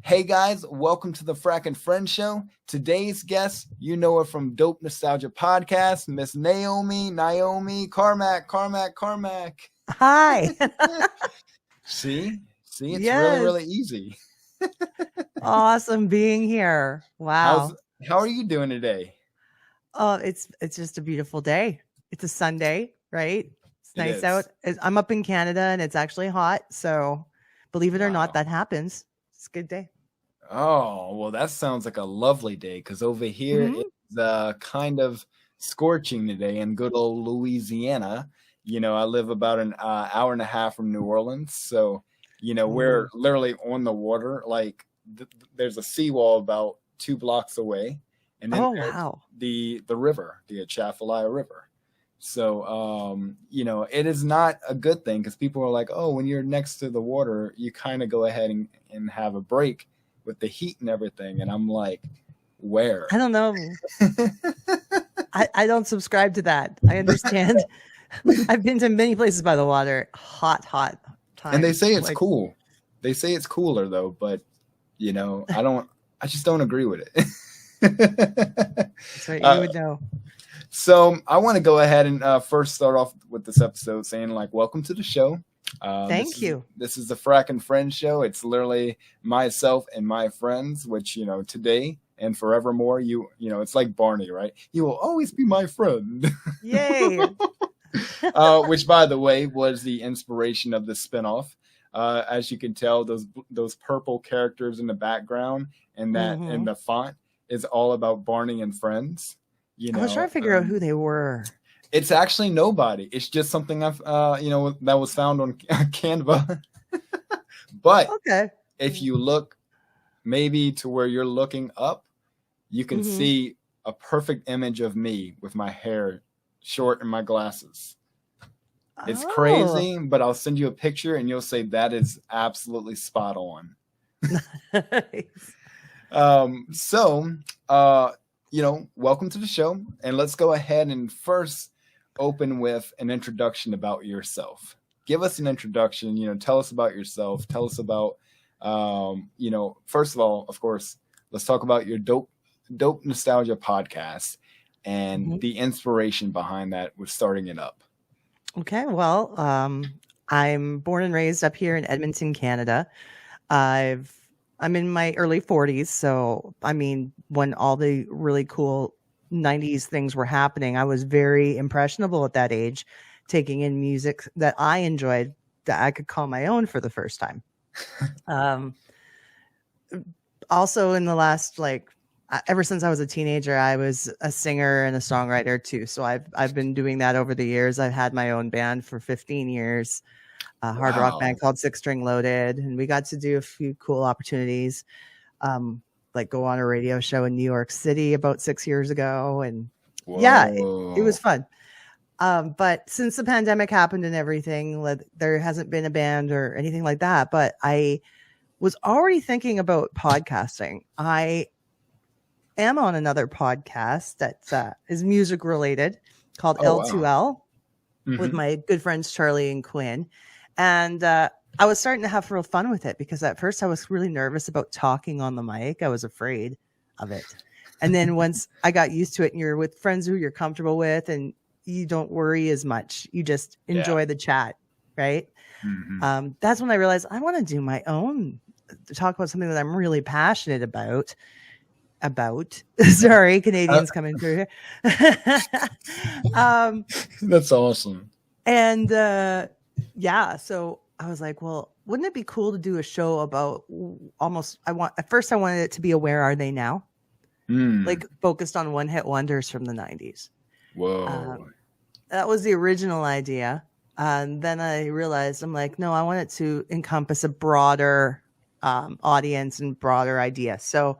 Hey guys, welcome to the Frack and Friends Show. Today's guest, you know her from Dope Nostalgia Podcast, Miss Naomi, Carmack. Hi. See, it's Yes. really easy. Awesome being here. Wow. How are you doing today? Oh, it's just a beautiful day. It's a Sunday, right? It's It nice is. out. I'm up in Canada and it's actually hot. So believe it or not, that happens. It's a good day. Oh, well, that sounds like a lovely day because over here it's kind of scorching today in good old Louisiana. You know, I live about an hour and a half from New Orleans. So, you know, we're literally on the water. Like there's a seawall about 2 blocks away. And then the river, the Atchafalaya River. So, you know, it is not a good thing because people are like, oh, when you're next to the water, you kind of go ahead and have a break with the heat and everything. And I'm like, where? I don't know. I don't subscribe to that. I understand. I've been to many places by the water. Hot times. And they say it's cool. They say it's cooler though, but you know, I just don't agree with it. That's right. You would know. So I want to go ahead and first start off with this episode saying like, welcome to the show. Thank you. This is the Frack and Friends show. It's literally myself and my friends, which, you know, today and forevermore, you know, it's like Barney, right? You will always be my friend. Yay. Which, by the way, was the inspiration of the spinoff. As you can tell, those purple characters in the background and that and the font is all about Barney and friends. You know, I was trying to figure out who they were. It's actually nobody. It's just something I've, you know, that was found on Canva. But if you look maybe to where you're looking up, you can see a perfect image of me with my hair short and my glasses. It's crazy, but I'll send you a picture and you'll say that is absolutely spot on. You know, welcome to the show. And let's go ahead and first open with an introduction about yourself. Give us an introduction, you know, tell us about yourself. Tell us about, you know, first of all, of course, let's talk about your Dope Nostalgia Podcast and the inspiration behind that with starting it up. Okay, well, I'm born and raised up here in Edmonton, Canada. I'm in my early 40s, so I mean, when all the really cool 90s things were happening, I was very impressionable at that age, taking in music that I enjoyed that I could call my own for the first time. Also in the last, like, ever since I was a teenager, I was a singer and a songwriter too. So I've been doing that over the years. I've had my own band for 15 years, a hard rock band called Six String Loaded. And we got to do a few cool opportunities, like go on a radio show in New York City about 6 years ago. And it was fun. But since the pandemic happened and everything, there hasn't been a band or anything like that. But I was already thinking about podcasting. I am on another podcast that is music related called L2L with my good friends Charlie and Quinn. And I was starting to have real fun with it because at first I was really nervous about talking on the mic. I was afraid of it. And then once I got used to it and you're with friends who you're comfortable with and you don't worry as much, you just enjoy the chat, right? That's when I realized I want to do my own, to talk about something that I'm really passionate about. Sorry, Canadians coming through here. That's awesome. And so I was like, well, wouldn't it be cool to do a show about at first I wanted it to be a Where Are They Now? Like focused on one-hit wonders from the 90s. Whoa. That was the original idea. And then I realized, I'm like, no, I want it to encompass a broader audience and broader idea. So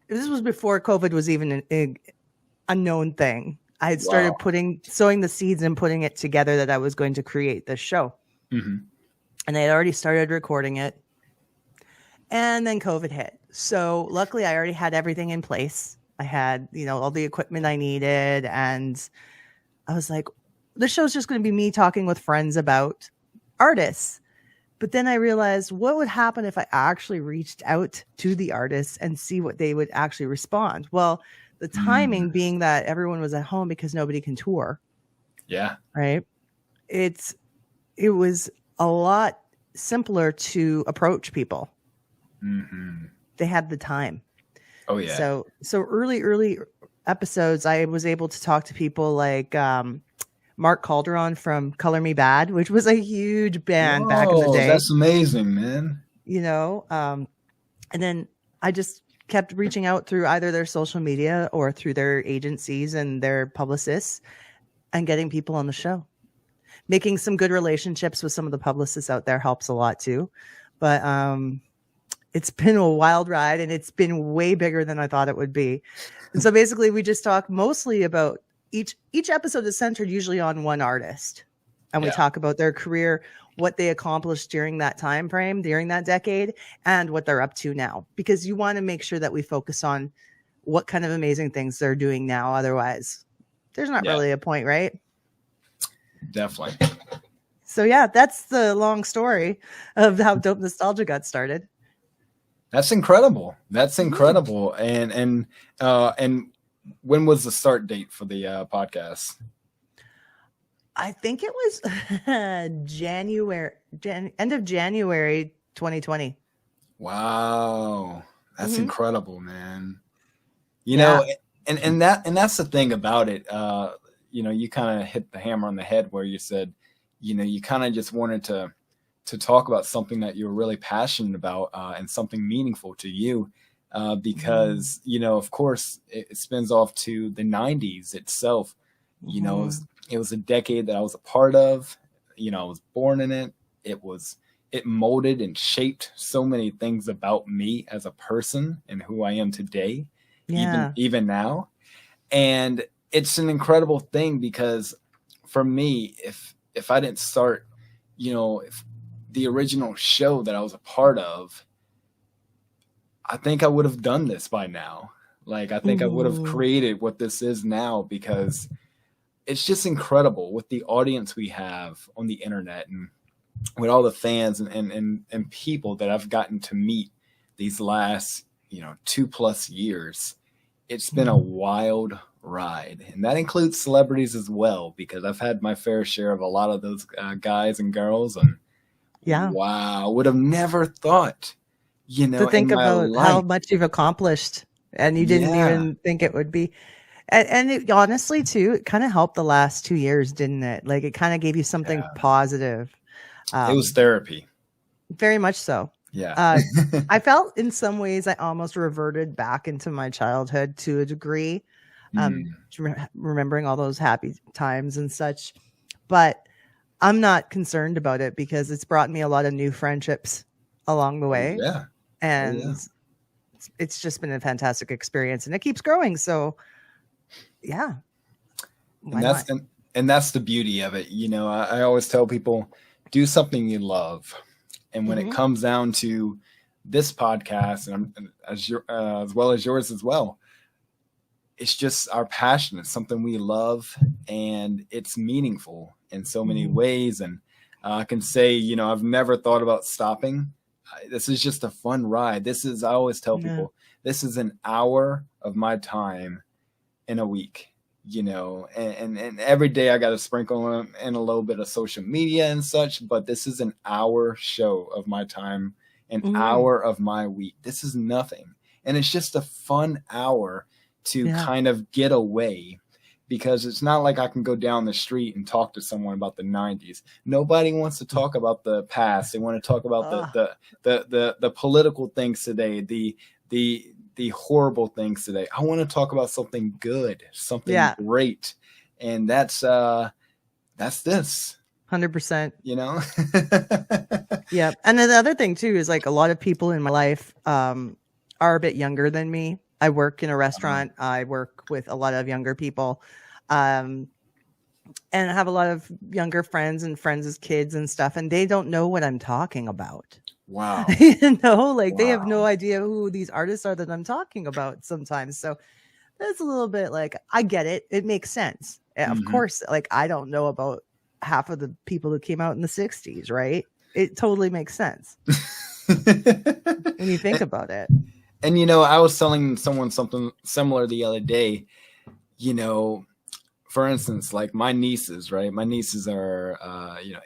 this was before COVID was even a known thing. I had started sowing the seeds and putting it together that I was going to create this show. And I had already started recording it. And then COVID hit. So luckily I already had everything in place. I had, you know, all the equipment I needed. And I was like, the show's just going to be me talking with friends about artists. But then I realized, what would happen if I actually reached out to the artists and see what they would actually respond? Well, the timing being that everyone was at home because nobody can tour. Yeah. Right. It was a lot simpler to approach people. Mm-hmm. They had the time. Oh yeah. So early episodes, I was able to talk to people like Mark Calderon from Color Me Bad, which was a huge band back in the day. That's amazing, man. You know, and then I just kept reaching out through either their social media or through their agencies and their publicists and getting people on the show. Making some good relationships with some of the publicists out there helps a lot too. But it's been a wild ride, and it's been way bigger than I thought it would be. And so basically we just talk mostly about each episode is centered usually on one artist. And we talk about their career, what they accomplished during that time frame, during that decade, and what they're up to now. Because you want to make sure that we focus on what kind of amazing things they're doing now. Otherwise, there's not really a point, right? Definitely. So yeah, that's the long story of how Dope Nostalgia got started. That's incredible. And when was the start date for the podcast? I think it was end of January 2020. Wow. That's incredible, man. You know, and that's the thing about it. You know, you kind of hit the hammer on the head where you said, you know, you kind of just wanted to talk about something that you're really passionate about and something meaningful to you because, you know, of course, it spins off to the 90s itself. You know, it was a decade that I was a part of. You know, I was born in it. It molded and shaped so many things about me as a person and who I am today, even now. And it's an incredible thing because for me, if I didn't start, you know, if the original show that I was a part of, I think I would have done this by now. Like, I think I would have created what this is now because it's just incredible with the audience we have on the internet and with all the fans and people that I've gotten to meet these last, you know, 2+ years. It's been a wild ride, and that includes celebrities as well, because I've had my fair share of a lot of those guys and girls, and wow, would have never thought, you know, to think about how much you've accomplished, and you didn't even think it would be. And it, honestly, too, it kind of helped the last 2 years, didn't it? Like, it kind of gave you something positive. It was therapy. Very much so. Yeah. I felt in some ways I almost reverted back into my childhood to a degree, remembering all those happy times and such. But I'm not concerned about it because it's brought me a lot of new friendships along the way. And it's just been a fantastic experience, and it keeps growing. So, yeah. And that's the beauty of it. You know, I always tell people, do something you love. And when it comes down to this podcast, and as well as yours as well, it's just our passion. It's something we love, and it's meaningful in so many ways. And I can say, you know, I've never thought about stopping. This is just a fun ride. I always tell people, this is an hour of my time in a week. You know, and every day I got to sprinkle in a little bit of social media and such, but this is an hour show of my time, an hour of my week. This is nothing. And it's just a fun hour to kind of get away, because it's not like I can go down the street and talk to someone about the 90s. Nobody wants to talk about the past. They want to talk about the political things today, the horrible things today. I want to talk about something good, something great. And that's this 100%, you know? Yeah. And then the other thing too, is like a lot of people in my life, are a bit younger than me. I work in a restaurant. I work with a lot of younger people, and I have a lot of younger friends and friends as kids and stuff. And they don't know what I'm talking about. Wow. You know, like they have no idea who these artists are that I'm talking about sometimes. So that's a little bit like, I get it. It makes sense. Of course, like I don't know about half of the people that came out in the 60s, right? It totally makes sense when you think about it. And, you know, I was telling someone something similar the other day, you know, for instance, like my nieces, right? My nieces are,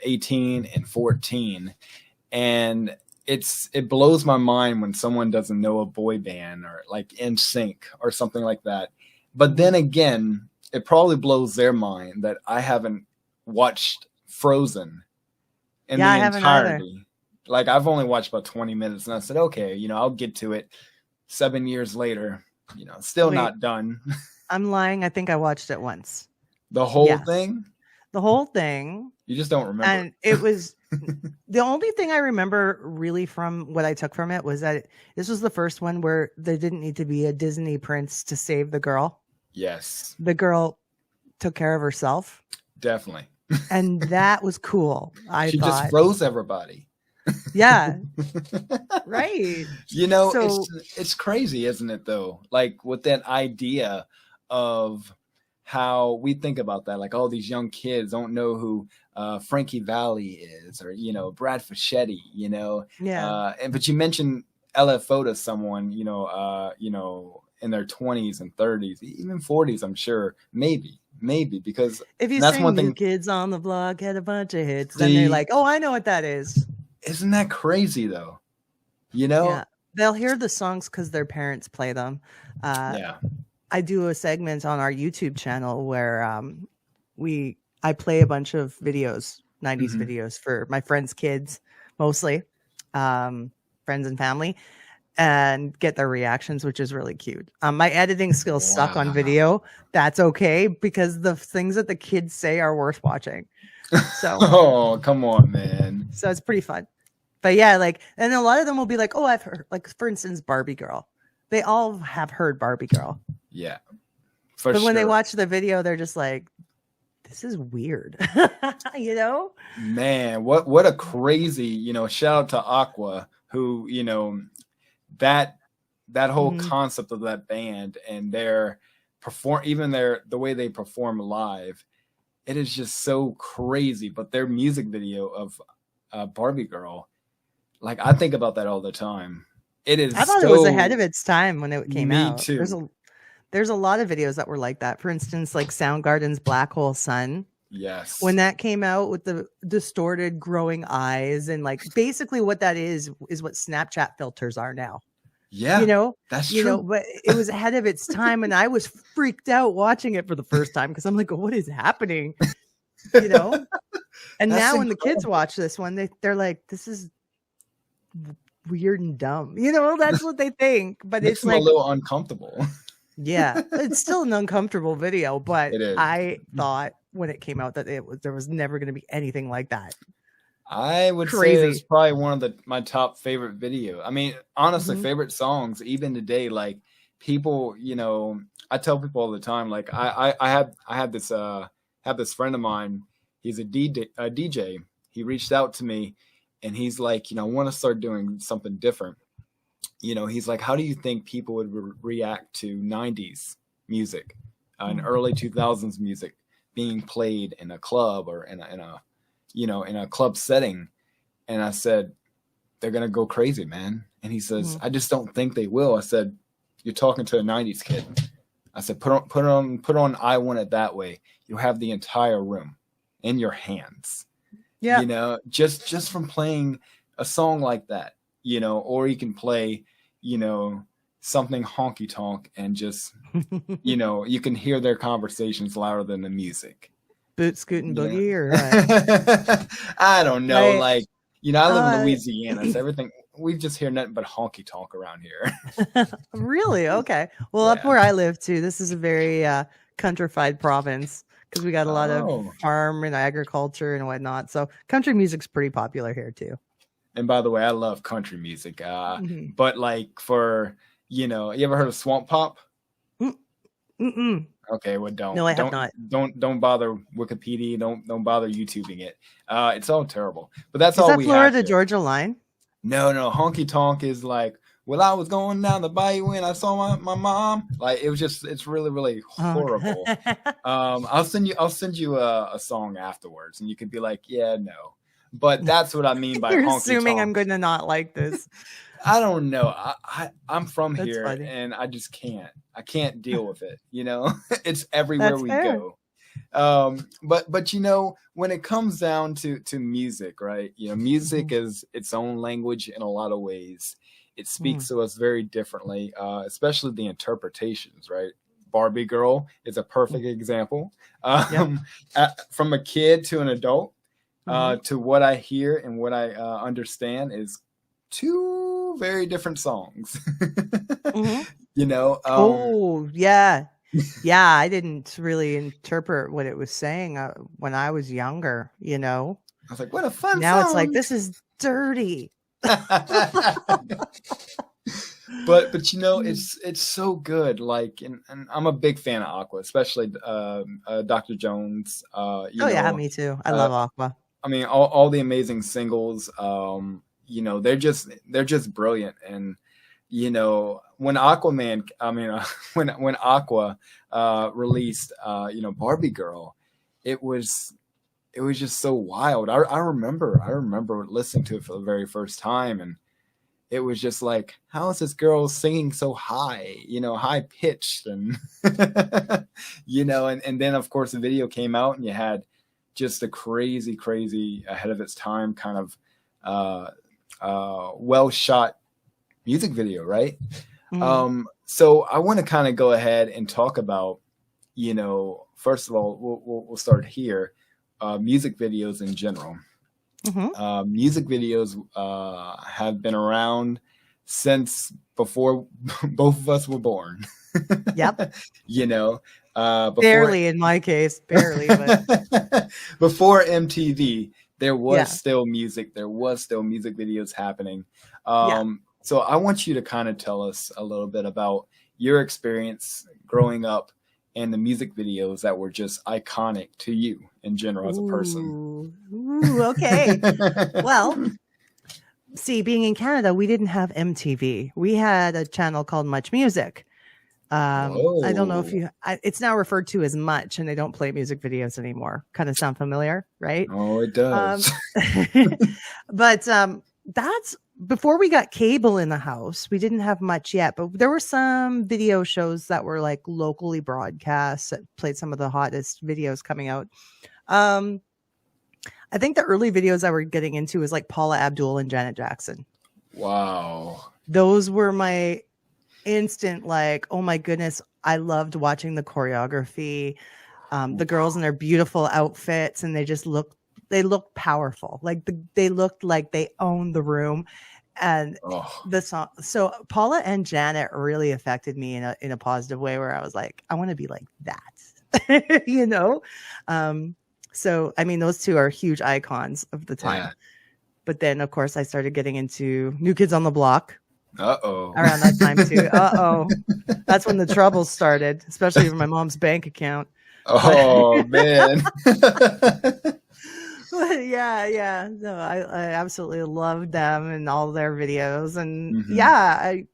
18 and 14. And it blows my mind when someone doesn't know a boy band or like NSYNC or something like that. But then again, it probably blows their mind that I haven't watched Frozen in Yeah, I the haven't either. entirety. Like I've only watched about 20 minutes and I said, okay, you know, I'll get to it 7 years later, you know, still Wait, not done. I'm lying. I think I watched it once. The whole Yes. thing? The whole thing. You just don't remember. And it was the only thing I remember really from what I took from it was that this was the first one where there didn't need to be a Disney prince to save the girl. Yes. The girl took care of herself. Definitely. And that was cool. She thought. Just froze everybody. Yeah. Right. You know, it's crazy, isn't it, though? Like with that idea of how we think about that, like all these young kids don't know who Frankie Valli is, or, you know, Brad Fischetti, you know. Yeah. But you mentioned LFO to someone, you know, in their 20s and 30s, even 40s, I'm sure, maybe, because if you that's sing one thing. New Kids on the Block had a bunch of hits, then they're like, oh, I know what that is. Isn't that crazy, though? You know? Yeah. They'll hear the songs because their parents play them. Yeah. I do a segment on our YouTube channel where I play a bunch of videos, 90s videos for my friends' kids, mostly friends and family, and get their reactions, which is really cute. My editing skills suck on video. That's okay, because the things that the kids say are worth watching. So, oh, come on, man. So it's pretty fun. But yeah, like, and a lot of them will be like, oh, I've heard, like, for instance, Barbie Girl. They all have heard Barbie Girl. Yeah. But when they watch the video, they're just like, this is weird. You know? Man, what a crazy, you know, shout out to Aqua, who, you know, that whole concept of that band and their the way they perform live, it is just so crazy. But their music video of Barbie Girl, like I think about that all the time. It is. I thought it was ahead of its time when it came out. Me too. There's a lot of videos that were like that. For instance, like Soundgarden's Black Hole Sun. Yes. When that came out with the distorted growing eyes, and like basically what that is what Snapchat filters are now. Yeah. You know, that's true. You know, but it was ahead of its time, and I was freaked out watching it for the first time because I'm like, what is happening? You know? And now when the kids watch this one, they're like, this is weird and dumb. You know, that's what they think. But Makes it's like a little uncomfortable. Yeah, it's still an uncomfortable video, but It is. I thought when it came out that there was never going to be anything like that. I would say it's probably one of my top favorite video. I mean, honestly, favorite songs even today. Like people, you know, I tell people all the time. Like I have this friend of mine. He's a DJ. He reached out to me, and he's like, you know, I want to start doing something different. You know, he's like, how do you think people would react to 90s music and early 2000s music being played in a club or in a club setting? And I said, they're going to go crazy, man. And he says, I just don't think they will. I said, you're talking to a 90s kid. I said, put on I Want It That Way. You'll have the entire room in your hands. Yeah. You know, just from playing a song like that, you know, or you can play, you know, something honky tonk and just, you know, you can hear their conversations louder than the music. Boot scooting boogie or I don't know. Like, you know, I live in Louisiana, so everything, we just hear nothing but honky tonk around here. Really? Okay. Well, up where I live too, this is a very countrified province because we got a lot of farm and agriculture and whatnot. So country music's pretty popular here too. And by the way, I love country music. But like for, you know, you ever heard of Swamp Pop? Mm-mm. Okay, well, don't. No, I have not. Don't bother Wikipedia. Don't bother YouTubing it. It's all terrible. But that's is all that we Florida have. Georgia line? No. Honky tonk is like, well, I was going down the bayou and I saw my mom. Like it was just, it's really, really horrible. I'll send you a song afterwards, and you could be like, yeah, no. but that's what I mean by You're honky assuming I'm tonk. going to not like this. I don't know. I'm from That's here funny. and I just can't. I can't deal with it. It's everywhere That's we fair. go. But when it comes down to music, right? Music is its own language in a lot of ways. It speaks to us very differently, especially the interpretations, right? Barbie Girl is a perfect example. From a kid to an adult, to what I hear and what I understand is two very different songs. Oh, yeah. Yeah, I didn't really interpret what it was saying when I was younger, I was like, what a fun Now song. it's like, this is dirty. but it's so good. Like, and I'm a big fan of Aqua, especially Dr. Jones. Yeah, me too. I love Aqua. I mean, all the amazing singles. They're just brilliant. And when when Aqua released Barbie Girl, it was just so wild. I remember listening to it for the very first time, and it was just like, how is this girl singing so high, high pitched, and and then of course the video came out, and you had just a crazy ahead of its time kind of well shot music video, right? So I want to kind of go ahead and talk about, first of all, we'll start here. Music videos in general. Music videos have been around since before both of us were born. Yep. Barely in my case, barely. But before MTV, there was still music. There was still music videos happening. So I want you to kind of tell us a little bit about your experience growing up and the music videos that were just iconic to you in general as a person. Okay. Well, see, being in Canada, we didn't have MTV. We had a channel called Much Music. I don't know if it's now referred to as Much, and they don't play music videos anymore. Kind of sound familiar, right? Oh, it does. But that's before we got cable in the house. We didn't have much yet, but there were some video shows that were like locally broadcast that played some of the hottest videos coming out. I think the early videos I were getting into was like Paula Abdul and Janet Jackson. Wow. Those were my instant, like, oh my goodness, I loved watching the choreography. The girls in their beautiful outfits, and they looked powerful. Like they looked like they owned the room. And the song, so Paula and Janet really affected me in a positive way, where I was like, I want to be like that, So I mean, those two are huge icons of the time. But then, of course, I started getting into New Kids on the Block. Around that time too. That's when the trouble started, especially for my mom's bank account. Oh man. Yeah. No, I absolutely loved them and all their videos. And I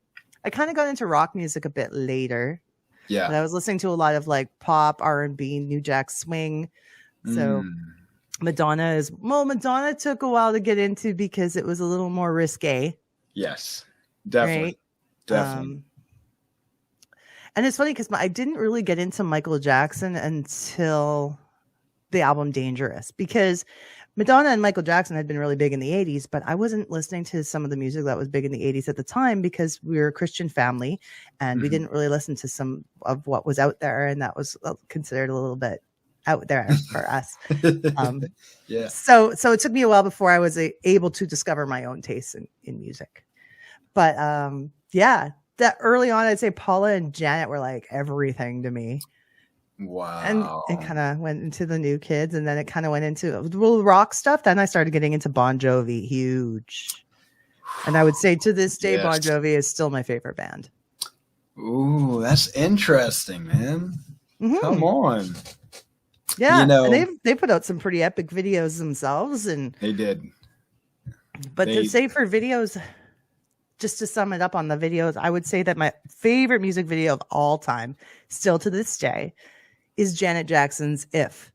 kind of got into rock music a bit later. Yeah. But I was listening to a lot of like pop, R&B, New Jack Swing. So Madonna took a while to get into because it was a little more risque. Yes, definitely. Right? Definitely. And it's funny because I didn't really get into Michael Jackson until the album Dangerous, because Madonna and Michael Jackson had been really big in the 80s, but I wasn't listening to some of the music that was big in the 80s at the time because we were a Christian family and we didn't really listen to some of what was out there, and that was considered a little bit out there for us. Yeah. So it took me a while before I was able to discover my own taste in music. But that early on, I'd say Paula and Janet were like everything to me. Wow. And it kind of went into the New Kids, and then it kind of went into rock stuff. Then I started getting into Bon Jovi, huge. And I would say to this day, Yes. Bon Jovi is still my favorite band. Ooh, that's interesting, man. Come on. Yeah, and they put out some pretty epic videos themselves, and they did. But to say for videos, just to sum it up on the videos, I would say that my favorite music video of all time, still to this day, is Janet Jackson's If.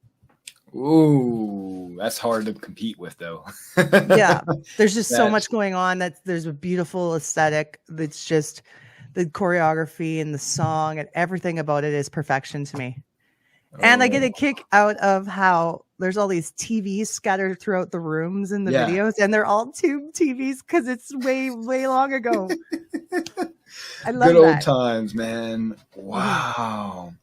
Ooh, that's hard to compete with, though. Yeah, there's just so That much going on. There's a beautiful aesthetic. It's just the choreography and the song and everything about it is perfection to me. And I get a oh kick out of how there's all these TVs scattered throughout the rooms in the yeah, videos, and they're all tube TVs because it's way, way long ago. I good love old that. times, man. Wow,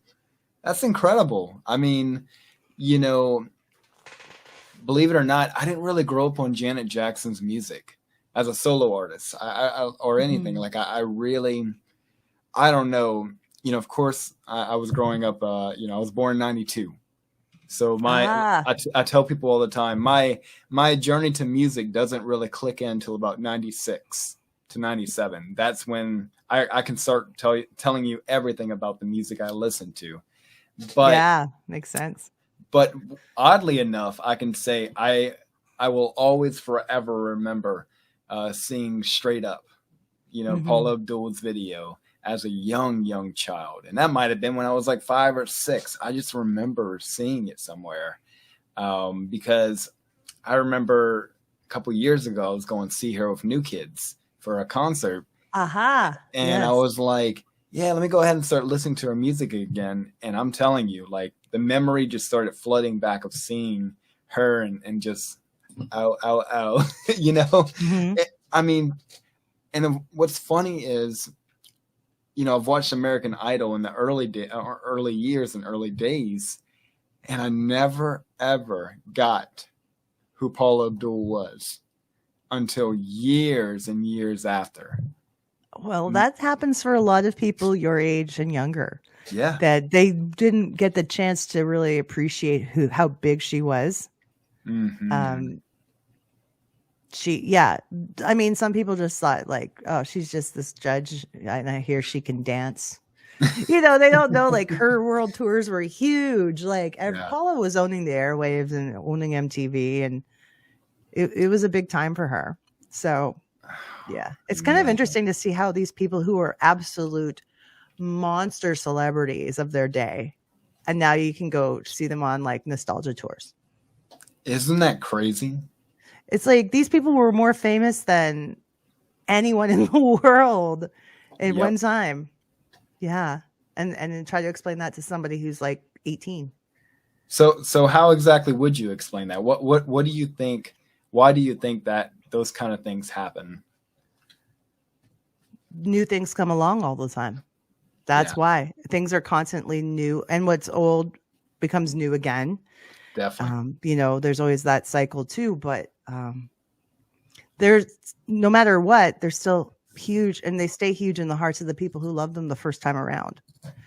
that's incredible. I mean, you know, believe it or not, I didn't really grow up on Janet Jackson's music as a solo artist, or anything. Mhm. Like I really, I don't know. You know, of course, I was growing up. You know, I was born in '92. So Ah, I tell people all the time, my journey to music doesn't really click in until about 96 to 97. That's when I can start telling you everything about the music I listen to. But yeah, makes sense. but oddly enough, I can say I will always forever remember seeing Straight Up, you know, Hmm. Paula Abdul's video as a young child, and that might have been when I was like 5 or 6. I just remember seeing it somewhere, because I remember a couple years ago I was going to see her with New Kids for a concert, Aha, and I yes. was like, yeah, let me go ahead and start listening to her music again. And I'm telling you, like, the memory just started flooding back of seeing her, and just ow, you know. Hmm. I mean, and what's funny is, you know, I've watched American Idol in the early years and early days, and I never ever got who Paula Abdul was until years and years after. Well, that happens for a lot of people your age and younger, Yeah. that they didn't get the chance to really appreciate how big she was. Hmm. Um, yeah, I mean, some people just thought like, oh, she's just this judge, and I hear she can dance. They don't know like her world tours were huge. Like Yeah. Paula was owning the airwaves and owning MTV, and it was a big time for her. So yeah, it's kind of Man. interesting to see how these people who are absolute monster celebrities of their day, and now you can go see them on like nostalgia tours. Isn't that crazy? It's like these people were more famous than anyone in the world at Yep. one time. Yeah. And then try to explain that to somebody who's like 18. So how exactly would you explain that? What do you think? Why do you think that those kind of things happen? New things come along all the time. Yeah, That's why things are constantly new, and what's old becomes new again. definitely. There's always that cycle too, but there's no matter what, they're still huge, and they stay huge in the hearts of the people who love them the first time around.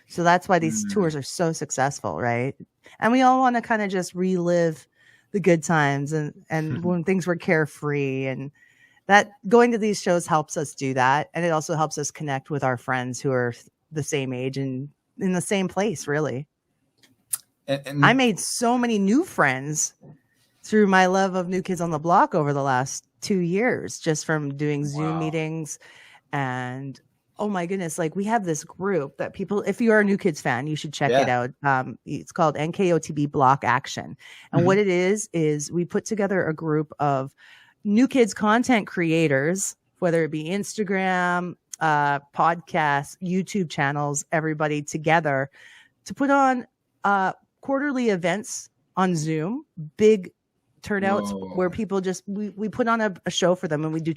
So that's why these Mm. tours are so successful, right? And we all want to kind of just relive the good times and when things were carefree, and that going to these shows helps us do that, and it also helps us connect with our friends who are the same age and in the same place, really. I And made so many new friends through my love of New Kids on the Block over the last 2 years, just from doing Zoom wow. meetings. And oh my goodness, like we have this group that people, if you're a New Kids fan, you should check it Yeah. out. It's called NKOTB Block Action. And what Mhm. it is we put together a group of New Kids content creators, whether it be Instagram, podcasts, YouTube channels, everybody together to put on quarterly events on Zoom, big turnouts where Whoa. people just we put on a show for them, and we do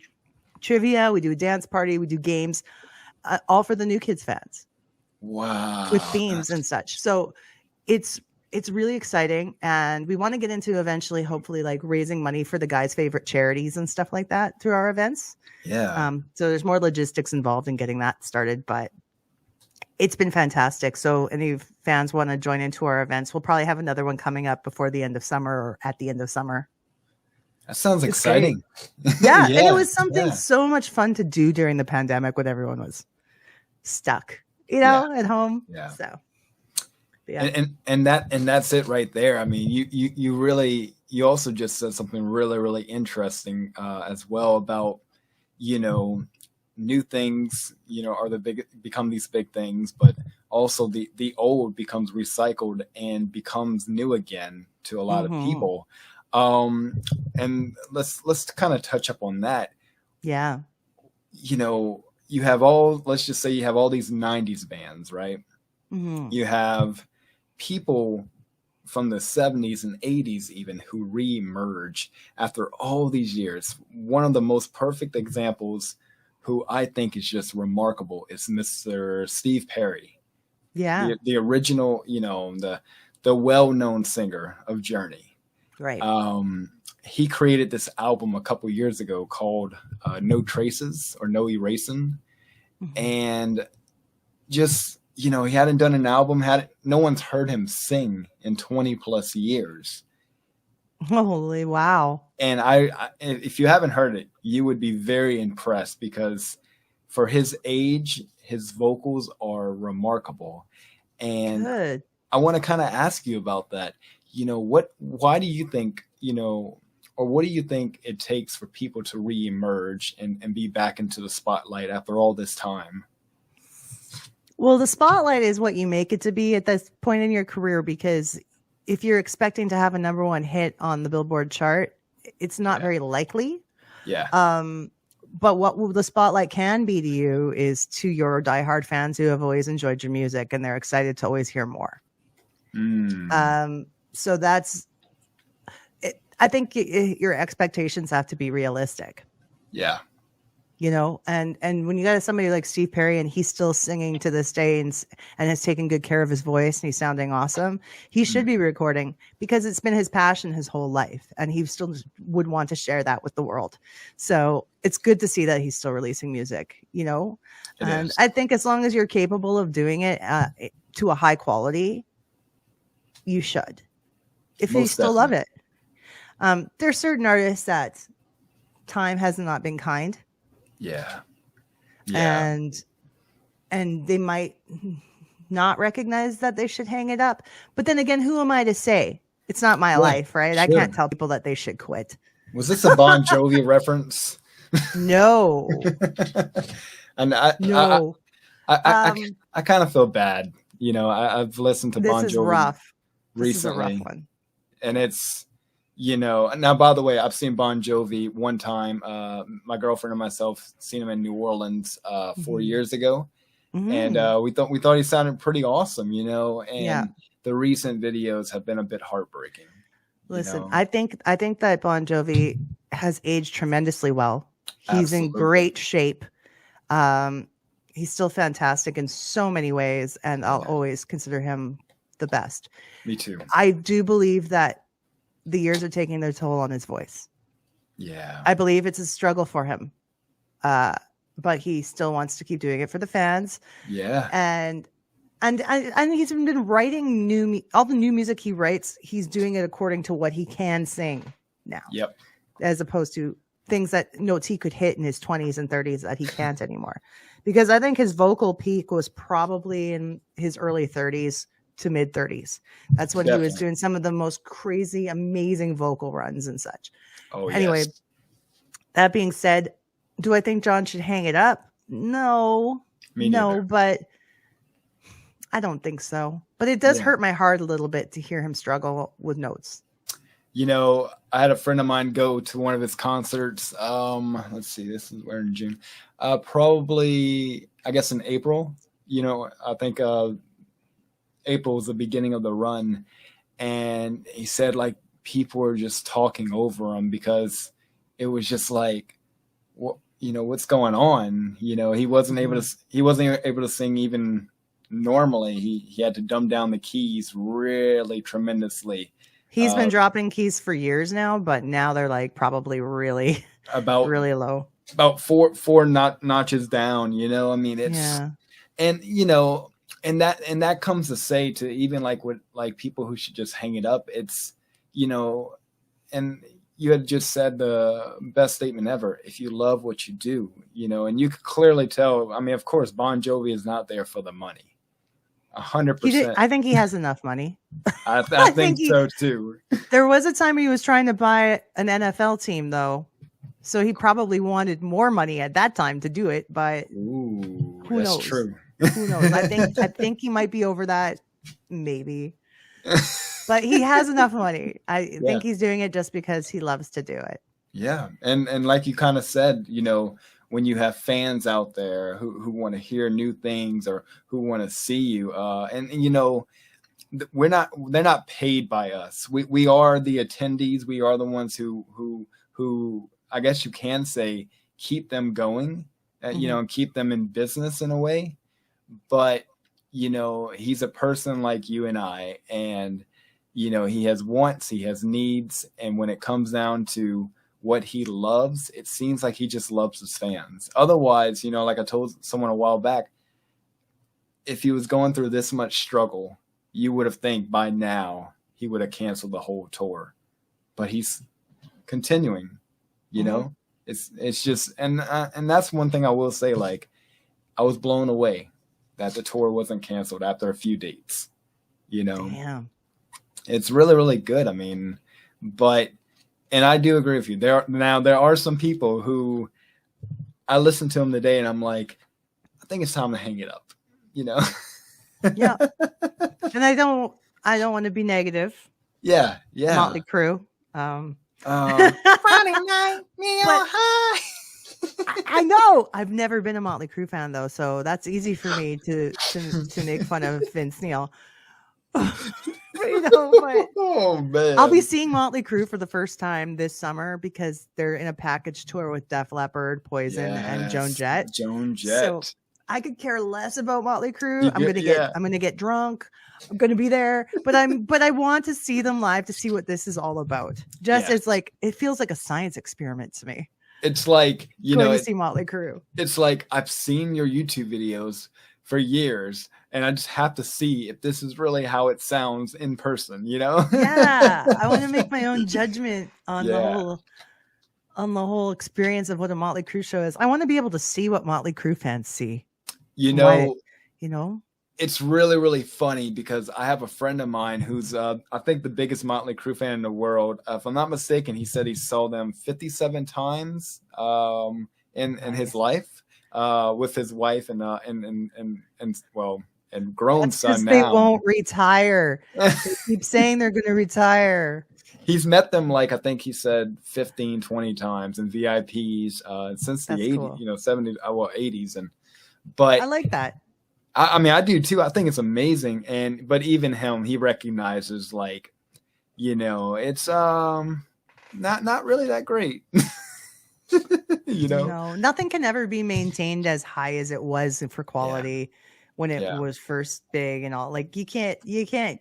trivia, we do a dance party, we do games, all for the New Kids fans with Wow. themes and such. So it's really exciting, and we want to get into eventually, hopefully, like raising money for the guys' favorite charities and stuff like that through our events. Yeah. So there's more logistics involved in getting that started, but it's been fantastic. So any fans want to join into our events, we'll probably have another one coming up before the end of summer or at the end of summer. That sounds It's great. exciting. Yeah, and it Yeah. was something Yeah. so much fun to do during the pandemic when everyone was stuck, Yeah. at home. Yeah. So, yeah. And that's it right there. I mean, you really, you also just said something really interesting, as well, about, you know, new things, you know, are the big, become these big things, but also the old becomes recycled and becomes new again to a lot of people. And let's kind of touch up on that. Yeah. You know, let's just say you have all these 90s bands, right? You have people from the 70s and 80s even who re-emerge after all these years. One of the most perfect examples, who I think is just remarkable, is Mr. Steve Perry. Yeah. The original, you know, the well-known singer of Journey. Right. He created this album a couple years ago called No Traces or No Erasing. And just, you know, he hadn't done an album, no one's heard him sing in 20 plus years. Holy wow. And if you haven't heard it, you would be very impressed, because for his age, his vocals are remarkable. And Good. I want to kind of ask you about that. You know, why do you think, you know, or what do you think it takes for people to re-emerge and be back into the spotlight after all this time? Well, the spotlight is what you make it to be at this point in your career, because if you're expecting to have a number one hit on the Billboard chart, it's not very likely. Yeah. But what the spotlight can be to you is to your diehard fans who have always enjoyed your music and they're excited to always hear more. So that's it. I think your expectations have to be realistic. Yeah. You know, and when you got somebody like Steve Perry and he's still singing to this day and has taken good care of his voice and he's sounding awesome, he should be recording, because it's been his passion his whole life and he still would want to share that with the world. So it's good to see that he's still releasing music, you know, and I think as long as you're capable of doing it to a high quality, you should, if you still love it. There's certain artists that time has not been kind. Yeah. And they might not recognize that they should hang it up. But then again, who am I to say? It's not my life, right? Sure. I can't tell people that they should quit. Was this a Bon Jovi reference? No. And I kind of feel bad. You know, I've listened to Bon Jovi recently. This is a rough one. And it's, you know, now, by the way, I've seen Bon Jovi one time. My girlfriend and myself seen him in New Orleans 4 years ago. And we thought he sounded pretty awesome, you know, and the recent videos have been a bit heartbreaking. Listen, you know? I think that Bon Jovi has aged tremendously well. He's in great shape. He's still fantastic in so many ways, and I'll always consider him the best. Me too. I do believe that the years are taking their toll on his voice. Yeah. I believe it's a struggle for him. But he still wants to keep doing it for the fans. Yeah. And he's been writing all the new music he writes, he's doing it according to what he can sing now. Yep. As opposed to notes he could hit in his 20s and 30s that he can't anymore. Because I think his vocal peak was probably in his early 30s to mid 30s. That's when he was doing some of the most crazy, amazing vocal runs and such. Oh, anyway, that being said, do I think John should hang it up? No. Me neither. But I don't think so. But it does hurt my heart a little bit to hear him struggle with notes. You know, I had a friend of mine go to one of his concerts. Let's see, this is where in June. Probably, I guess in April. You know, I think April was the beginning of the run, and he said like people were just talking over him because it was just like, what, you know, what's going on? You know, he wasn't able to sing even normally. He had to dumb down the keys really tremendously. He's been dropping keys for years now, but now they're like probably really really low, about four notches down. You know, I mean, it's and you know. And that comes to say to even like with like people who should just hang it up. It's, you know, and you had just said the best statement ever. If you love what you do, you know, and you could clearly tell. I mean, of course, Bon Jovi is not there for the money. 100%. I think he has enough money. I think so too. There was a time he was trying to buy an NFL team though. So he probably wanted more money at that time to do it, but who knows? That's true. Who knows? I think he might be over that. Maybe. But he has enough money. I Yeah. think he's doing it just because he loves to do it. Yeah. And like you kind of said, when you have fans out there who want to hear new things or who want to see you, they're not paid by us. We are the attendees. We are the ones who I guess you can say keep them going, and keep them in business in a way. But, he's a person like you and I, and, he has wants, he has needs. And when it comes down to what he loves, it seems like he just loves his fans. Otherwise, like I told someone a while back, if he was going through this much struggle, you would have think by now he would have canceled the whole tour. But he's continuing, it's just, and that's one thing I will say, like, I was blown away that the tour wasn't canceled after a few dates, Damn. It's really, really good. I mean, and I do agree with you. There are some people who I listened to them today and I'm like, I think it's time to hang it up, Yeah. And I don't want to be negative. Yeah. Motley Crue. Friday night, high. I know. I've never been a Motley Crue fan though, so that's easy for me to make fun of Vince Neil. But oh man, I'll be seeing Motley Crue for the first time this summer because they're in a package tour with Def Leppard, Poison, and Joan Jett. So I could care less about Motley Crue. I'm gonna get drunk. I'm gonna be there, but I want to see them live to see what this is all about. It's like it feels like a science experiment to me. It's like going to see Motley Crue. It's like I've seen your YouTube videos for years, and I just have to see if this is really how it sounds in person. Yeah, I want to make my own judgment on the whole experience of what a Motley Crue show is. I want to be able to see what Motley Crue fans see. It's really, really funny because I have a friend of mine who's, I think, the biggest Motley Crue fan in the world. If I'm not mistaken, he said he saw them 57 times in his life with his wife and grown son now. They won't retire. They keep saying they're going to retire. He's met them, like, I think he said 15, 20 times in VIPs since the 80s, cool. 70s, 80s. But I like that. I mean, I do too. I think it's amazing. But even him, he recognizes, like, it's not really that great. No, nothing can ever be maintained as high as it was for quality when it was first big and all. Like you can't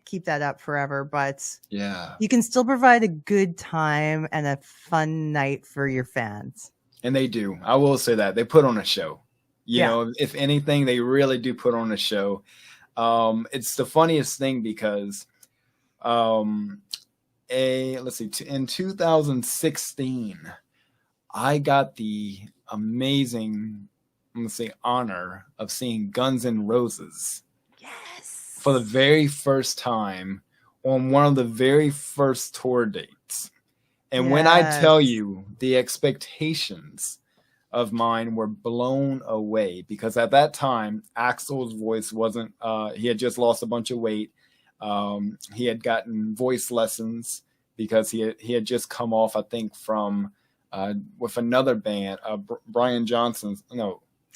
keep that up forever, but you can still provide a good time and a fun night for your fans. And they do. I will say that they put on a show. If anything, they really do put on a show. It's the funniest thing because, in 2016, I got the amazing, honor of seeing Guns N' Roses. Yes. For the very first time on one of the very first tour dates. And when I tell you the expectations of mine were blown away, because at that time Axl's voice wasn't he had just lost a bunch of weight. He had gotten voice lessons because he had just come off, I think, from with another band, Brian Johnson's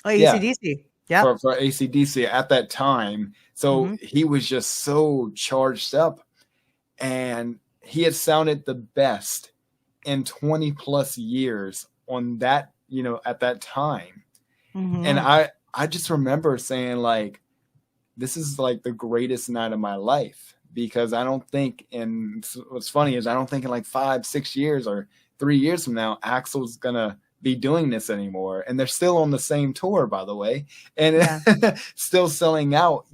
AC/DC. Yeah, for AC/DC at that time. So he was just so charged up, and he had sounded the best in 20 plus years on that, at that time. And I just remember saying, like, this is like the greatest night of my life, because I don't think what's funny is I don't think in like 5-6 years or 3 years from now, Axl's gonna be doing this anymore. And they're still on the same tour, by the way, and still selling out,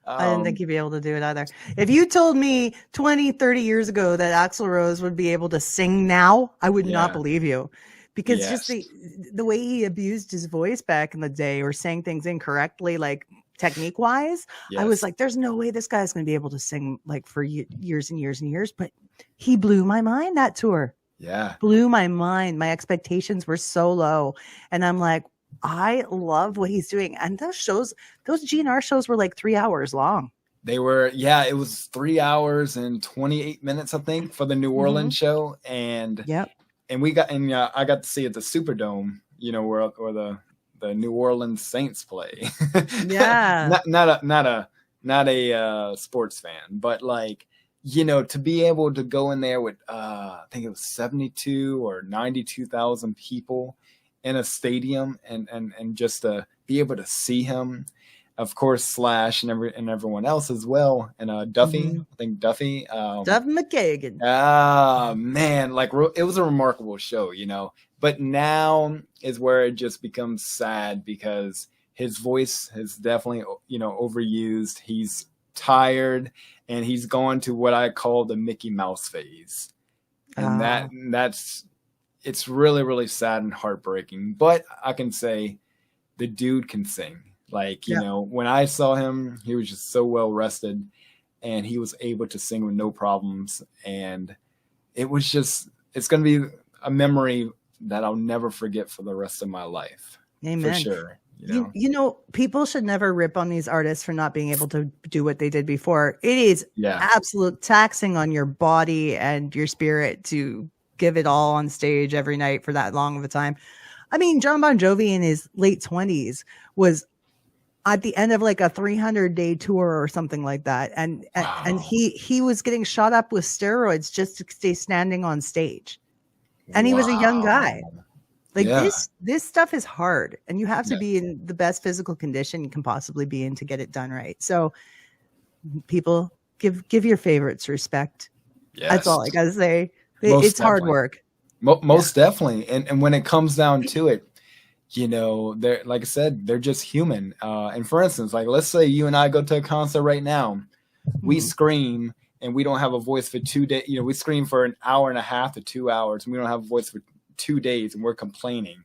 I didn't think you'd be able to do it either. If you told me 20-30 years ago that Axl Rose would be able to sing now, I would not believe you. Because just the way he abused his voice back in the day or sang things incorrectly, like technique wise, I was like, there's no way this guy's going to be able to sing like for years and years and years. But he blew my mind that tour. Yeah. Blew my mind. My expectations were so low. And I'm like, I love what he's doing. And those GNR shows were like 3 hours long. They were, yeah, it was 3 hours and 28 minutes, I think, for the New Orleans show. And Yep. we got, and I got to see at the Superdome, you know, where the New Orleans Saints play. Yeah. not a sports fan, but like, you know, to be able to go in there with I think it was 72 or 92,000 people in a stadium, and just to be able to see him, of course, Slash and everyone else as well, and Duffy, I think Duffy, Duff McKagan. Man, like it was a remarkable show, you know. But now is where it just becomes sad, because his voice is definitely, you know, overused. He's tired, and he's gone to what I call the Mickey Mouse phase. And that's it's really, really sad and heartbreaking. But I can say the dude can sing. Like, you know, when I saw him, he was just so well rested, and he was able to sing with no problems. And it was just, it's going to be a memory that I'll never forget for the rest of my life. Amen. For sure. You know, people should never rip on these artists for not being able to do what they did before. It is absolute taxing on your body and your spirit to give it all on stage every night for that long of a time. I mean, John Bon Jovi in his late 20s was at the end of like a 300-day tour or something like that. And he was getting shot up with steroids just to stay standing on stage. And he was a young guy. Like this stuff is hard, and you have to be in the best physical condition you can possibly be in to get it done right. So people give your favorites respect. Yes. That's all I gotta say. It's hard work. Most definitely. And when it comes down to it, you know, they're, like I said, they're just human. And for instance, like, let's say you and I go to a concert right now, we scream and we don't have a voice for 2 days. You know, we scream for an hour and a half to 2 hours, and we don't have a voice for 2 days, and we're complaining.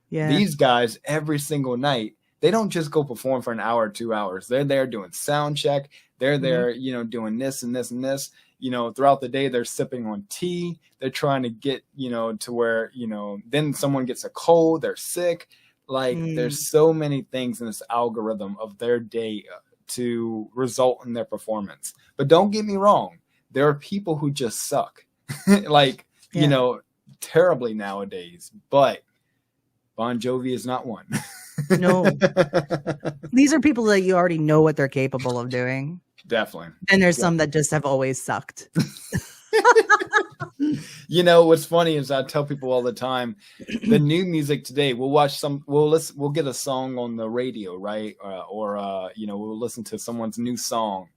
These guys, every single night, they don't just go perform for an hour or 2 hours. They're there doing sound check. They're there, you know, doing this and this and this. You know, throughout the day, they're sipping on tea. They're trying to get, you know, to where, you know, then someone gets a cold, they're sick. Like, there's so many things in this algorithm of their day to result in their performance. But don't get me wrong, there are people who just suck. Like, you know, terribly nowadays, but Bon Jovi is not one. No. These are people that you already know what they're capable of doing. Definitely. And there's some that just have always sucked. You know, what's funny is I tell people all the time, the new music today, we'll get a song on the radio, right? Or you know, we'll listen to someone's new song,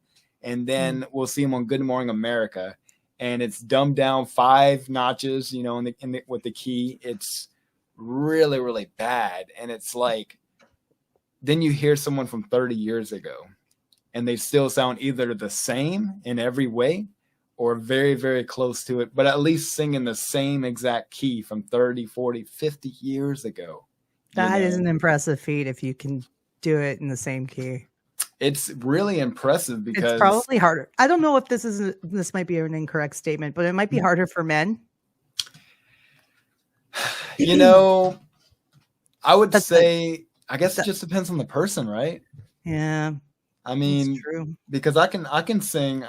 and then we'll see them on Good Morning America, and it's dumbed down 5 notches, you know, with the key. It's really, really bad. And it's like, then you hear someone from 30 years ago, and they still sound either the same in every way or very, very close to it, but at least singing the same exact key from 30, 40, 50 years ago. That is an impressive feat if you can do it in the same key. It's really impressive because it's probably harder. I don't know if this might be an incorrect statement, but it might be harder for men. You know, I would say, I guess it just depends on the person, right? Yeah. I mean, because I can sing.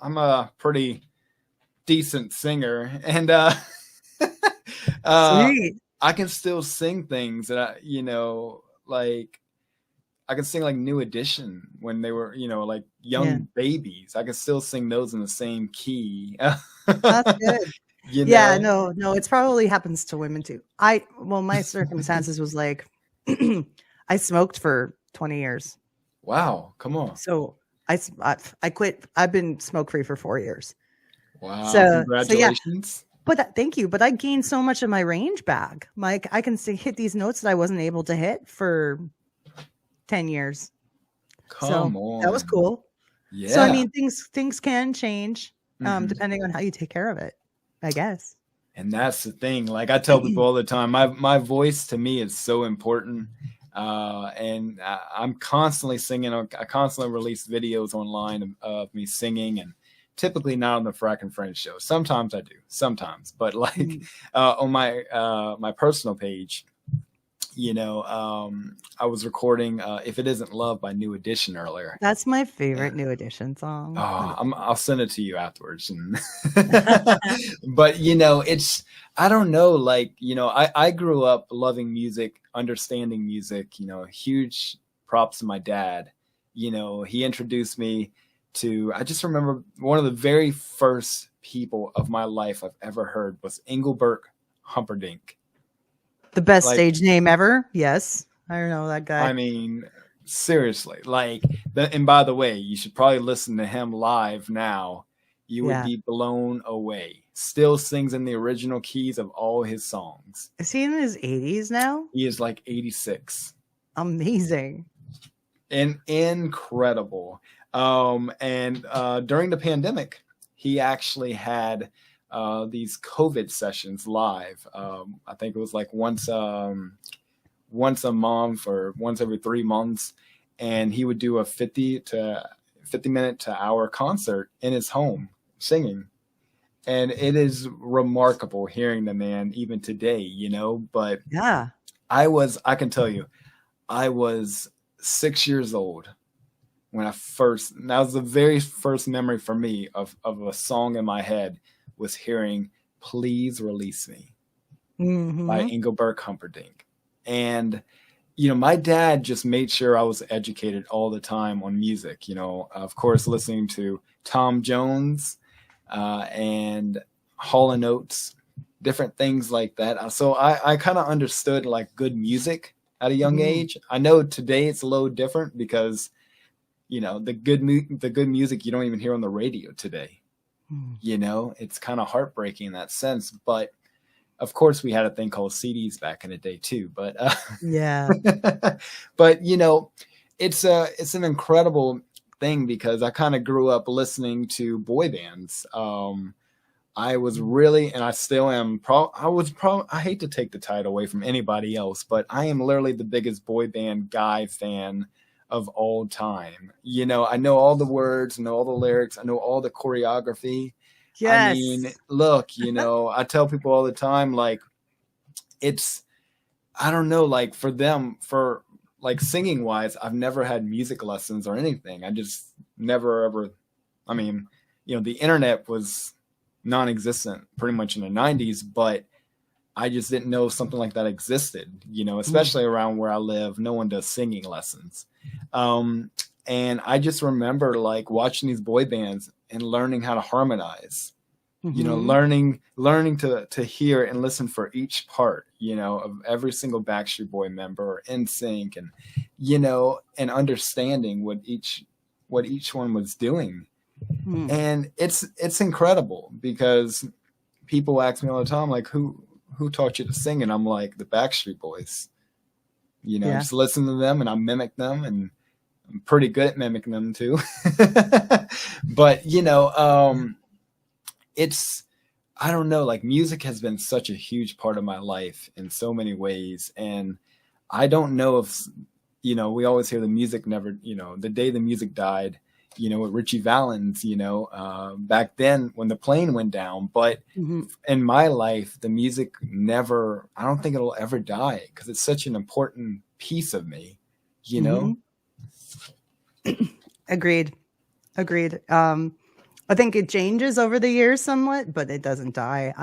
I'm a pretty decent singer, and I can still sing things that you know, like I can sing like New Edition when they were, you know, like young babies. I can still sing those in the same key. That's good. You know? Yeah, no, it's probably happens to women too. My circumstances was like, I smoked for 20 years. Wow, come on. So I quit. I've been smoke free for 4 years. Wow, congratulations. So but thank you. But I gained so much of my range back. Like I can hit these notes that I wasn't able to hit for 10 years. Come on. That was cool. Yeah. So I mean, things can change depending on how you take care of it, I guess. And that's the thing. Like I tell people all the time, my voice to me is so important. And I'm constantly singing. I constantly release videos online of me singing, and typically not on the Frack and Friends show. Sometimes I do, but like on my personal page, I was recording If It Isn't Love by New Edition earlier. That's my favorite And New Edition song. I'll send it to you afterwards. But I don't know, like, I grew up loving music, understanding music, huge props to my dad. He introduced me to, I just remember one of the very first people of my life I've ever heard was Engelbert Humperdinck. The best Like, stage name ever. Yes. I don't know that guy. I mean, seriously, like, and by the way, you should probably listen to him live now. You would be blown away. Still sings in the original keys of all his songs. Is he in his 80s now? He is like 86. Amazing. And incredible. And during the pandemic, he actually had these COVID sessions live. I think it was like once a month or once every 3 months, and he would do a 50 minute to hour concert in his home singing. And it is remarkable hearing the man even today, but yeah, I can tell you, I was 6 years old when that was the very first memory for me of a song in my head, was hearing Please Release Me by Engelbert Humperdinck. And, my dad just made sure I was educated all the time on music, of course, listening to Tom Jones and Hall & Oates, different things like that. So I kind of understood like good music at a young age. I know today it's a little different because, the good music you don't even hear on the radio today. It's kind of heartbreaking in that sense, but of course we had a thing called CDs back in the day too, but yeah. But it's an incredible thing because I kind of grew up listening to boy bands. I was really, and I still am, I hate to take the title away from anybody else, but I am literally the biggest boy band guy fan of all time. I know all the words, I know all the lyrics, I know all the choreography. Yes. I mean, look, I tell people all the time, like, I don't know, like for them, for like singing wise, I've never had music lessons or anything. I just never ever, I mean, the internet was non-existent pretty much in the 90s, but I just didn't know something like that existed, especially around where I live. No one does singing lessons. And I just remember like watching these boy bands and learning how to harmonize, learning to hear and listen for each part, of every single Backstreet Boy member or NSYNC, and, and understanding what each one was doing. And it's incredible because people ask me all the time, like, who taught you to sing? And I'm like, the Backstreet Boys, just listen to them and I mimic them, and I'm pretty good at mimicking them too. But, I don't know, like music has been such a huge part of my life in so many ways. And I don't know if, we always hear the music never, the day the music died, with Richie Valens, back then when the plane went down. But in my life, the music never, I don't think it'll ever die because it's such an important piece of me, Agreed. I think it changes over the years somewhat, but it doesn't die.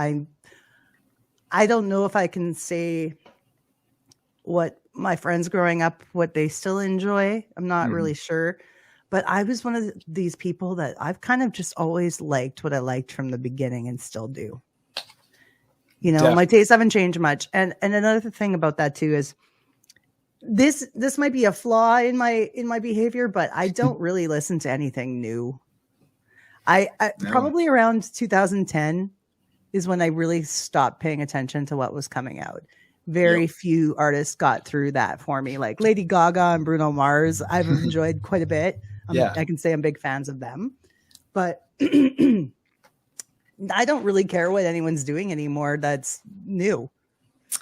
I don't know if I can say what my friends growing up, what they still enjoy. I'm not really sure. But I was one of these people that I've kind of just always liked what I liked from the beginning and still do. My tastes haven't changed much. And another thing about that too is this might be a flaw in my behavior, but I don't really listen to anything new. I probably around 2010 is when I really stopped paying attention to what was coming out. Very few artists got through that for me, like Lady Gaga and Bruno Mars. I've enjoyed quite a bit. I can say I'm big fans of them, but I don't really care what anyone's doing anymore that's new.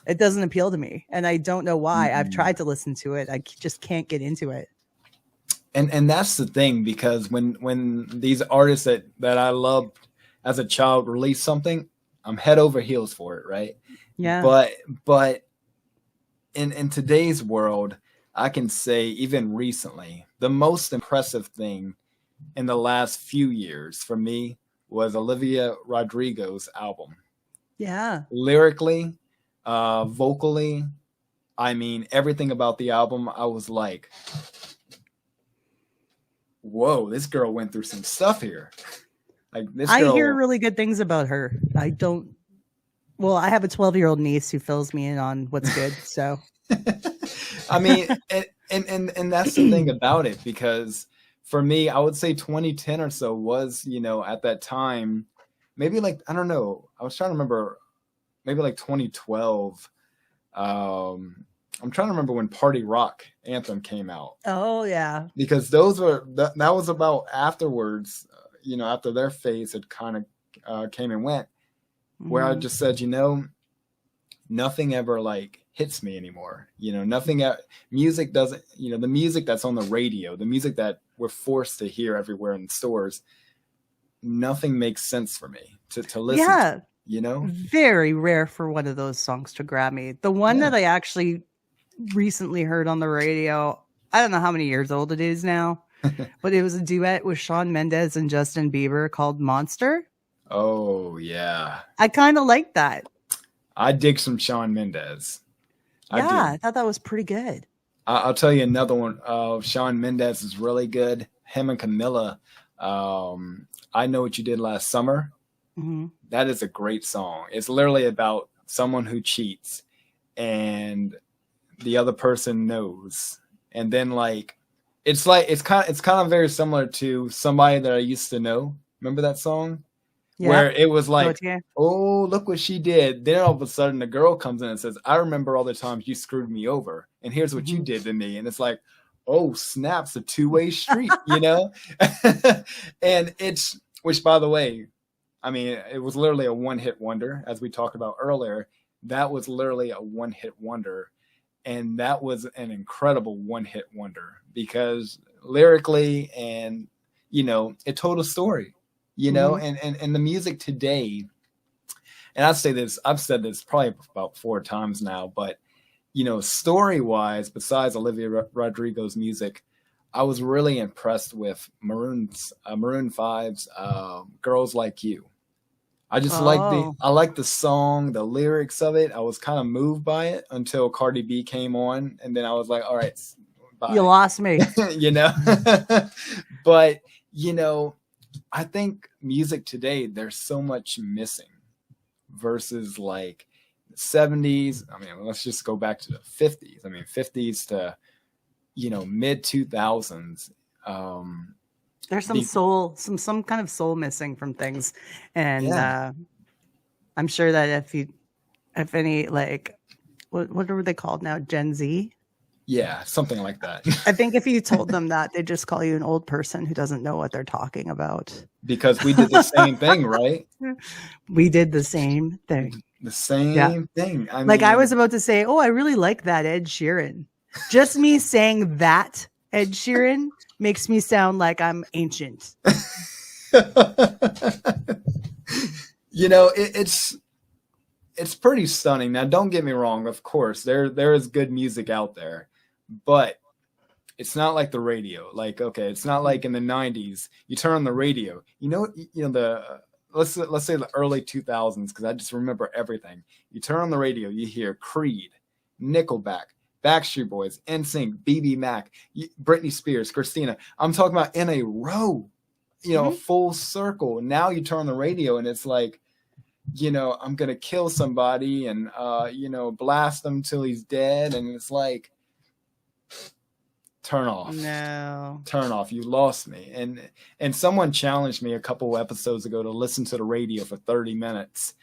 It doesn't appeal to me, and I don't know why. I've tried to listen to it. I just can't get into it. And that's the thing, because when these artists that I loved as a child release something, I'm head over heels for it, right? Yeah. But in today's world, I can say even recently, the most impressive thing in the last few years for me was Olivia Rodrigo's album. Yeah. Lyrically, vocally, I mean, everything about the album, I was like, whoa, this girl went through some stuff here. Like this I girl. hear really good things about her. I don't. Well, I have a 12-year-old niece who fills me in on what's good. So, I mean, and that's the thing about it, because for me, I would say 2010 or so was, at that time, maybe like, I don't know. I was trying to remember, maybe like 2012. I'm trying to remember when Party Rock Anthem came out. Oh yeah, because those were that was about afterwards. After their phase had kind of came and went, where I just said, nothing ever like hits me anymore. Nothing. Music doesn't. The music that's on the radio, the music that we're forced to hear everywhere in stores, nothing makes sense for me to listen. Yeah, to, very rare for one of those songs to grab me. The one that I actually recently heard on the radio, I don't know how many years old it is now, but it was a duet with Shawn Mendes and Justin Bieber called Monster. Oh yeah, I kind of like that. I dig some Shawn Mendes. I thought that was pretty good. I'll tell you another one. Shawn Mendes is really good. Him and Camilla. I Know What You Did Last Summer. Mm-hmm. That is a great song. It's literally about someone who cheats and the other person knows, and then it's kind of very similar to Somebody That I Used to Know. Remember that song? Yeah. Where it was like, oh, look what she did. Then all of a sudden the girl comes in and says, I remember all the times you screwed me over, and here's what you did to me. And it's like, oh, snaps, a two-way street, And which, by the way, I mean, it was literally a one-hit wonder, as we talked about earlier. That was literally a one-hit wonder. And that was an incredible one-hit wonder, because lyrically and, it told a story, and the music today, and I've said this probably about 4 times now, but, story-wise, besides Olivia Rodrigo's music, I was really impressed with Maroon 5's Girls Like You. I just like the song, the lyrics of it. I was kind of moved by it until Cardi B came on, and then I was like, all right, bye. You lost me. But, I think music today, there's so much missing versus like the 70s. I mean, let's just go back to the 50s. I mean, 50s to, mid 2000s. There's some soul, some kind of soul missing from things. And I'm sure that if any, like, what are they called now? Gen Z? Yeah, something like that. I think if you told them that, they just call you an old person who doesn't know what they're talking about. Because we did the same thing, right? We did the same thing. The same thing. I mean, I was about to say, oh, I really like that Ed Sheeran. Just me saying that Ed Sheeran makes me sound like I'm ancient. It's pretty stunning. Now, don't get me wrong. Of course, there is good music out there, but it's not like the radio. Like, okay, it's not like in the 90s. You turn on the radio. Let's say the early 2000s, because I just remember everything. You turn on the radio, you hear Creed, Nickelback, Backstreet Boys, NSYNC, BB Mac, Britney Spears, Christina. I'm talking about in a row, a full circle. Now you turn on the radio and it's like, I'm going to kill somebody and, blast him till he's dead. And it's like, turn off. No. Turn off. You lost me. And someone challenged me a couple episodes ago to listen to the radio for 30 minutes.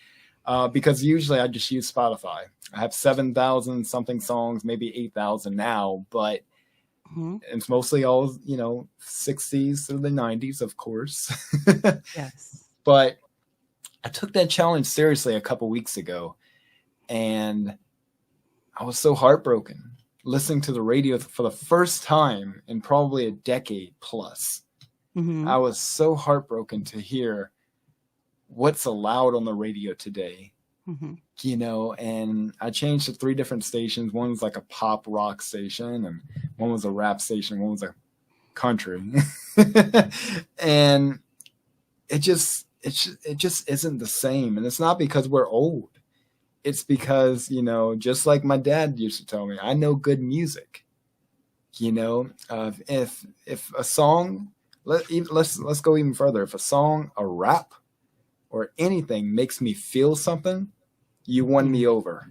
Because usually I just use Spotify. I have 7,000 something songs, maybe 8,000 now, but it's mostly all, 60s through the 90s, of course. Yes. But I took that challenge seriously a couple weeks ago, and I was so heartbroken listening to the radio for the first time in probably a decade plus. I was so heartbroken to hear what's allowed on the radio today you know, and I changed to 3 different stations. One was like a pop rock station, and one was a rap station, one was a country. And it just isn't the same. And it's not because we're old. It's because, you know, just like my dad used to tell me, I know good music. You know, if a song, let's go even further. If a song, a rap, or anything makes me feel something, you won me over.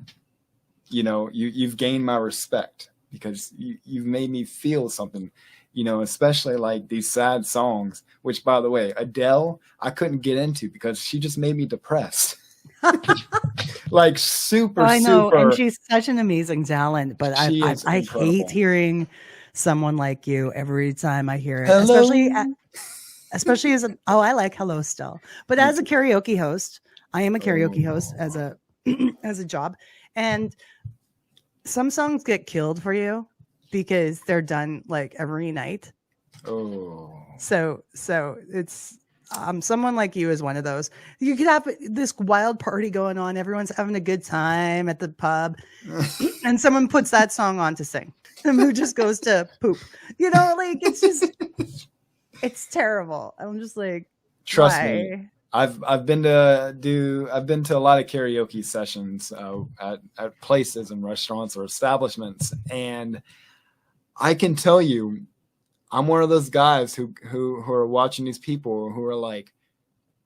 You know, you've gained my respect because you've made me feel something. You know, especially like these sad songs, which, by the way, Adele, I couldn't get into because she just made me depressed. Like super, I know, super. and she's such an amazing talent, but I hate hearing someone like you every time I hear it. Hello. Especially as I like Hello still. But as a karaoke host, I am a karaoke host as a as a job. And some songs get killed for you because they're done like every night. Oh. So it's someone like you is one of those. You could have this wild party going on, everyone's having a good time at the pub, and someone puts that song on to sing. The mood just goes to poop. You know, like it's just it's terrible. I'm just like, trust why? me. I've been to a lot of karaoke sessions at places and restaurants or establishments, and I can tell you, I'm one of those guys who are watching these people who are like,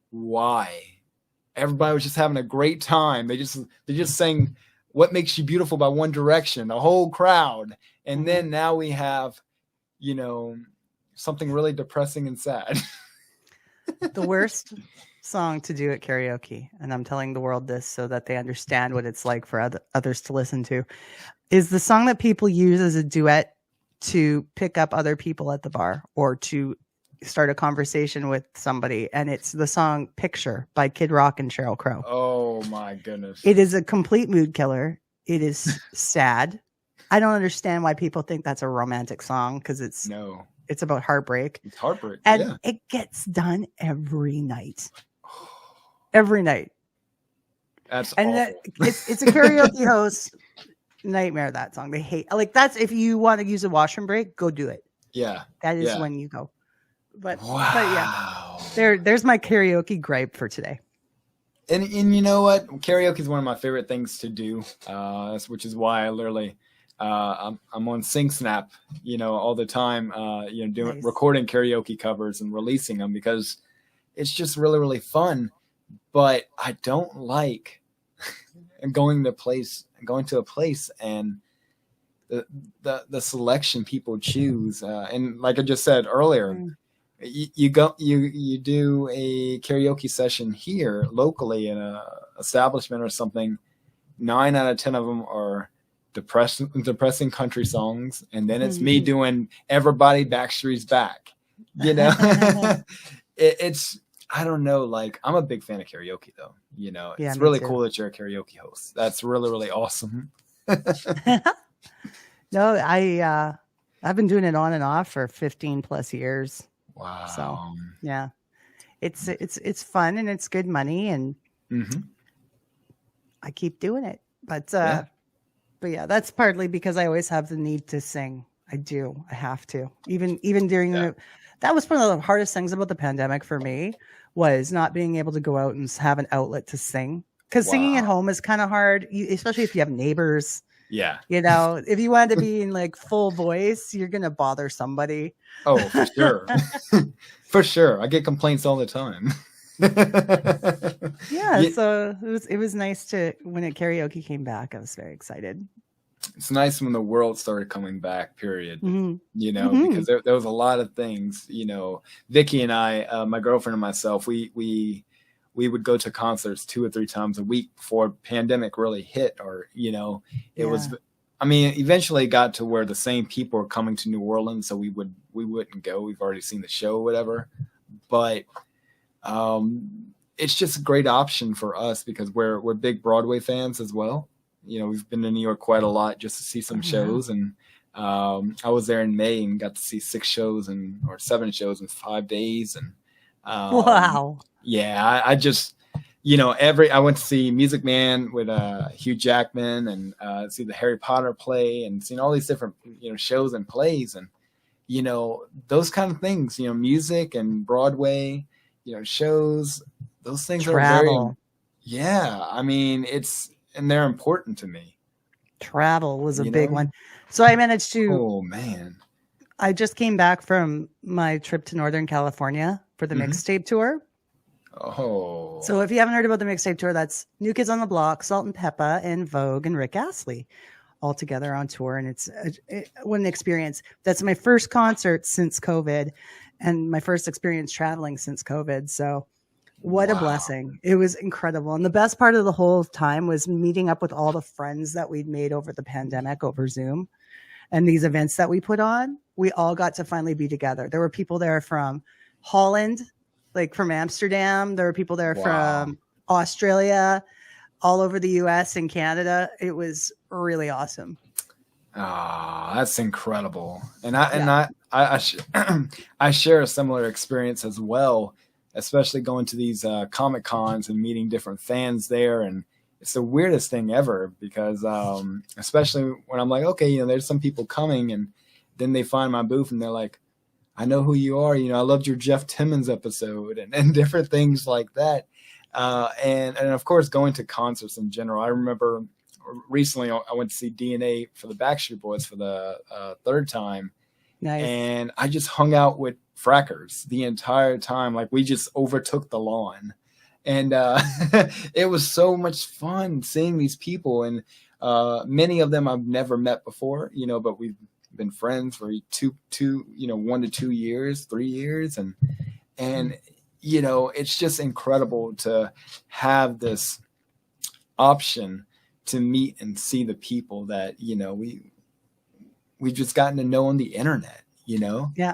why? Everybody was just having a great time. They just sang "What Makes You Beautiful" by One Direction, a whole crowd, and then now we have, you know, something really depressing and sad. The worst song to do at karaoke, and I'm telling the world this so that they understand what it's like for others to listen to, is the song that people use as a duet to pick up other people at the bar or to start a conversation with somebody. And it's the song "Picture" by Kid Rock and Sheryl Crow. Oh my goodness. It is a complete mood killer. It is sad. I don't understand why people think that's a romantic song, because it's about heartbreak. It's heartbreak. And it gets done every night. Every night. That's and awful. It's a karaoke host nightmare, that song. They hate, like, that's if you want to use a washroom break, go do it. Yeah. That is when you go. But wow. But yeah. There's my karaoke gripe for today. And you know what? Karaoke is one of my favorite things to do, which is why I literally I'm on SingSnap, you know, all the time, you know, recording karaoke covers and releasing them because it's just really, really fun. But I don't like going to a place and the selection people choose. And like I just said earlier, you do a karaoke session here locally in a establishment or something. 9 out of 10 of them are depressing country songs, and then it's me doing "Everybody Backstreet's Back." You know, it's I don't know. Like, I'm a big fan of karaoke, though. You know, it's really cool that you're a karaoke host. That's really, really awesome. No, I've been doing it on and off for 15 plus years. Wow. So yeah, it's fun and it's good money, and I keep doing it. But yeah, that's partly because I always have the need to sing. I have to. Even during that was one of the hardest things about the pandemic for me, was not being able to go out and have an outlet to sing. Because singing at home is kind of hard, especially if you have neighbors. Yeah. You know, if you want to be in like full voice, you're going to bother somebody. Oh, for sure. For sure. I get complaints all the time. So it was nice to, when karaoke came back, I was very excited. It's nice when the world started coming back, period. You know, because there was a lot of things, you know. Vicky and I, my girlfriend and myself, we would go to concerts 2 or 3 times a week before pandemic really hit, or, you know, it was, I mean, eventually it got to where the same people are coming to New Orleans, so we wouldn't go. We've already seen the show or whatever. But it's just a great option for us because we're big Broadway fans as well. You know, we've been to New York quite a lot just to see some shows, and I was there in May and got to see 7 shows in 5 days, and wow. Yeah, I just, I went to see Music Man with Hugh Jackman, and see the Harry Potter play, and seen all these different shows and plays, and those kind of things, music and Broadway, shows, those things are very, Travel. yeah. I mean, and they're important to me. Travel was a big one. So I managed to. Oh man. I just came back from my trip to Northern California for the mixtape tour. Oh. So if you haven't heard about the mixtape tour, that's New Kids on the Block, Salt and Peppa, and Vogue, and Rick Astley all together on tour. And what an experience. That's my first concert since COVID and my first experience traveling since COVID. So what a blessing. It was incredible. And the best part of the whole time was meeting up with all the friends that we'd made over the pandemic over Zoom. And these events that we put on, we all got to finally be together. There were people there from Holland, like from Amsterdam. There were people there from Australia, all over the US and Canada. It was really awesome. Ah, that's incredible. And I share a similar experience as well, especially going to these Comic Cons and meeting different fans there. And it's the weirdest thing ever because especially when I'm like, okay, there's some people coming, and then they find my booth and they're like, I know who you are. I loved your Jeff Timmons episode and different things like that. And of course, going to concerts in general. I remember recently I went to see DNA for the Backstreet Boys for the third time. Nice. And I just hung out with Frackers the entire time. Like we just overtook the lawn. And it was so much fun seeing these people. And many of them I've never met before, but we've been friends for 1 to 2 years, 3 years. And it's just incredible to have this option to meet and see the people that, we've just gotten to know on the internet, Yeah.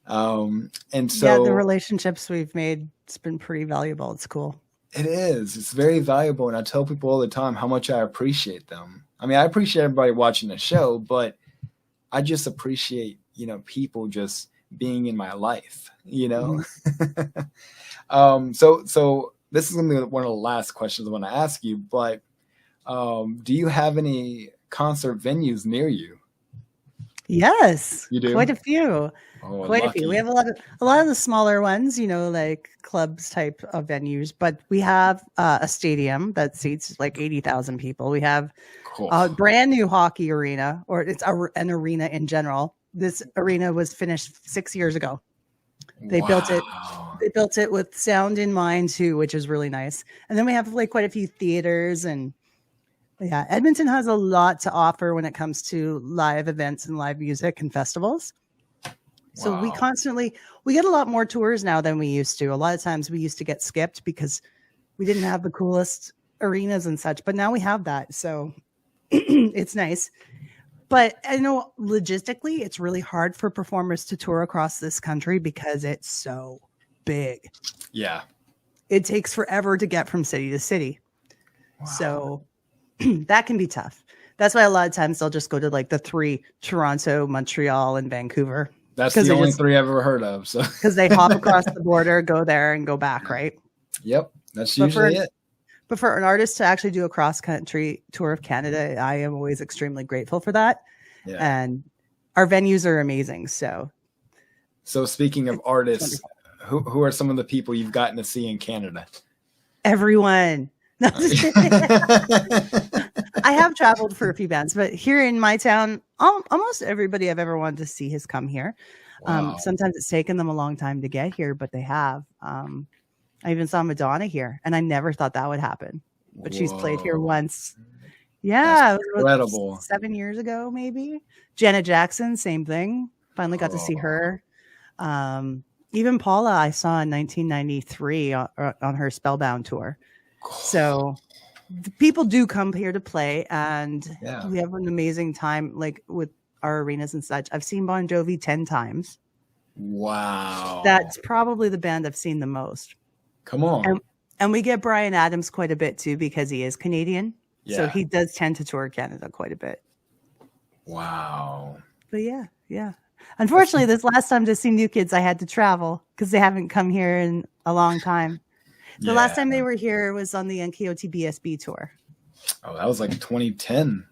And so the relationships we've made, it's been pretty valuable. It's cool. It is. It's very valuable. And I tell people all the time how much I appreciate them. I mean, I appreciate everybody watching the show, but I just appreciate, people just being in my life, So this is going to be one of the last questions I want to ask you, but do you have any concert venues near you? Yes, you do. Quite a few. Oh, quite lucky. A few. We have a lot of the smaller ones, like clubs type of venues, but we have a stadium that seats like 80,000 people. We have a brand new hockey arena, or it's an arena in general. This arena was finished 6 years ago. They built it. They built it with sound in mind too, which is really nice. And then we have like quite a few theaters, and yeah, Edmonton has a lot to offer when it comes to live events and live music and festivals. So we get a lot more tours now than we used to. A lot of times we used to get skipped because we didn't have the coolest arenas and such, but now we have that. So it's nice. But I know logistically, it's really hard for performers to tour across this country because it's so big. Yeah. It takes forever to get from city to city. Wow. So that can be tough. That's why a lot of times they'll just go to like the 3, Toronto, Montreal, and Vancouver. That's the only 3 I've ever heard of. So because they hop across the border, go there, and go back, right? Yep, that's usually it. But for an artist to actually do a cross-country tour of Canada, I am always extremely grateful for that. Yeah. And our venues are amazing. So speaking of artists, who are some of the people you've gotten to see in Canada? Everyone. No, I have traveled for a few bands, but here in my town, almost everybody I've ever wanted to see has come here. Wow. Sometimes it's taken them a long time to get here, but they have. I even saw Madonna here, and I never thought that would happen. But she's played here once. Yeah, incredible. 7 years ago, maybe. Janet Jackson, same thing. Finally got to see her. Even Paula, I saw in 1993 on her Spellbound tour. So people do come here to play, and we have an amazing time, like with our arenas and such. I've seen Bon Jovi 10 times. Wow. That's probably the band I've seen the most. Come on. And we get Bryan Adams quite a bit too, because he is Canadian. Yeah. So he does tend to tour Canada quite a bit. Wow. But yeah. Unfortunately, this last time to see New Kids, I had to travel because they haven't come here in a long time. The last Yeah. time they were here was on the NKOT BSB tour. Oh, that was like 2010.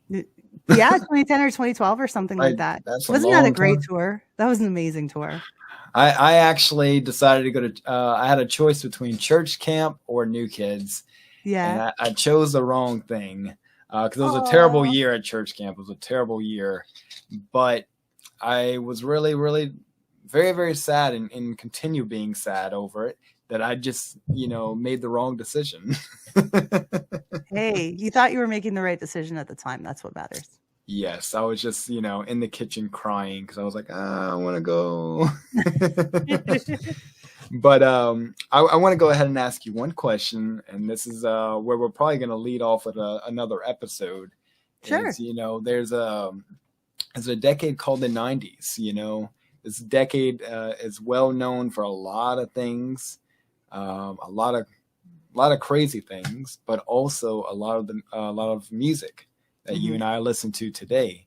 Yeah, 2010 or 2012 or something like that. That's a Wasn't that a long great time. tour? That was an amazing tour. I actually decided to go to, I had a choice between church camp or New Kids. Yeah. And I chose the wrong thing because it was a terrible year at church camp. It was a terrible year. But I was really, really very, very sad and continue being sad over it, that I just, made the wrong decision. Hey, you thought you were making the right decision at the time. That's what matters. Yes, I was just, in the kitchen crying because I was like, I want to go. But I want to go ahead and ask you one question, and this is where we're probably going to lead off with another episode. Sure. Is, there's a decade called the 90s. This decade is well known for a lot of things, a lot of crazy things, but also a lot of music that you and I listen to today.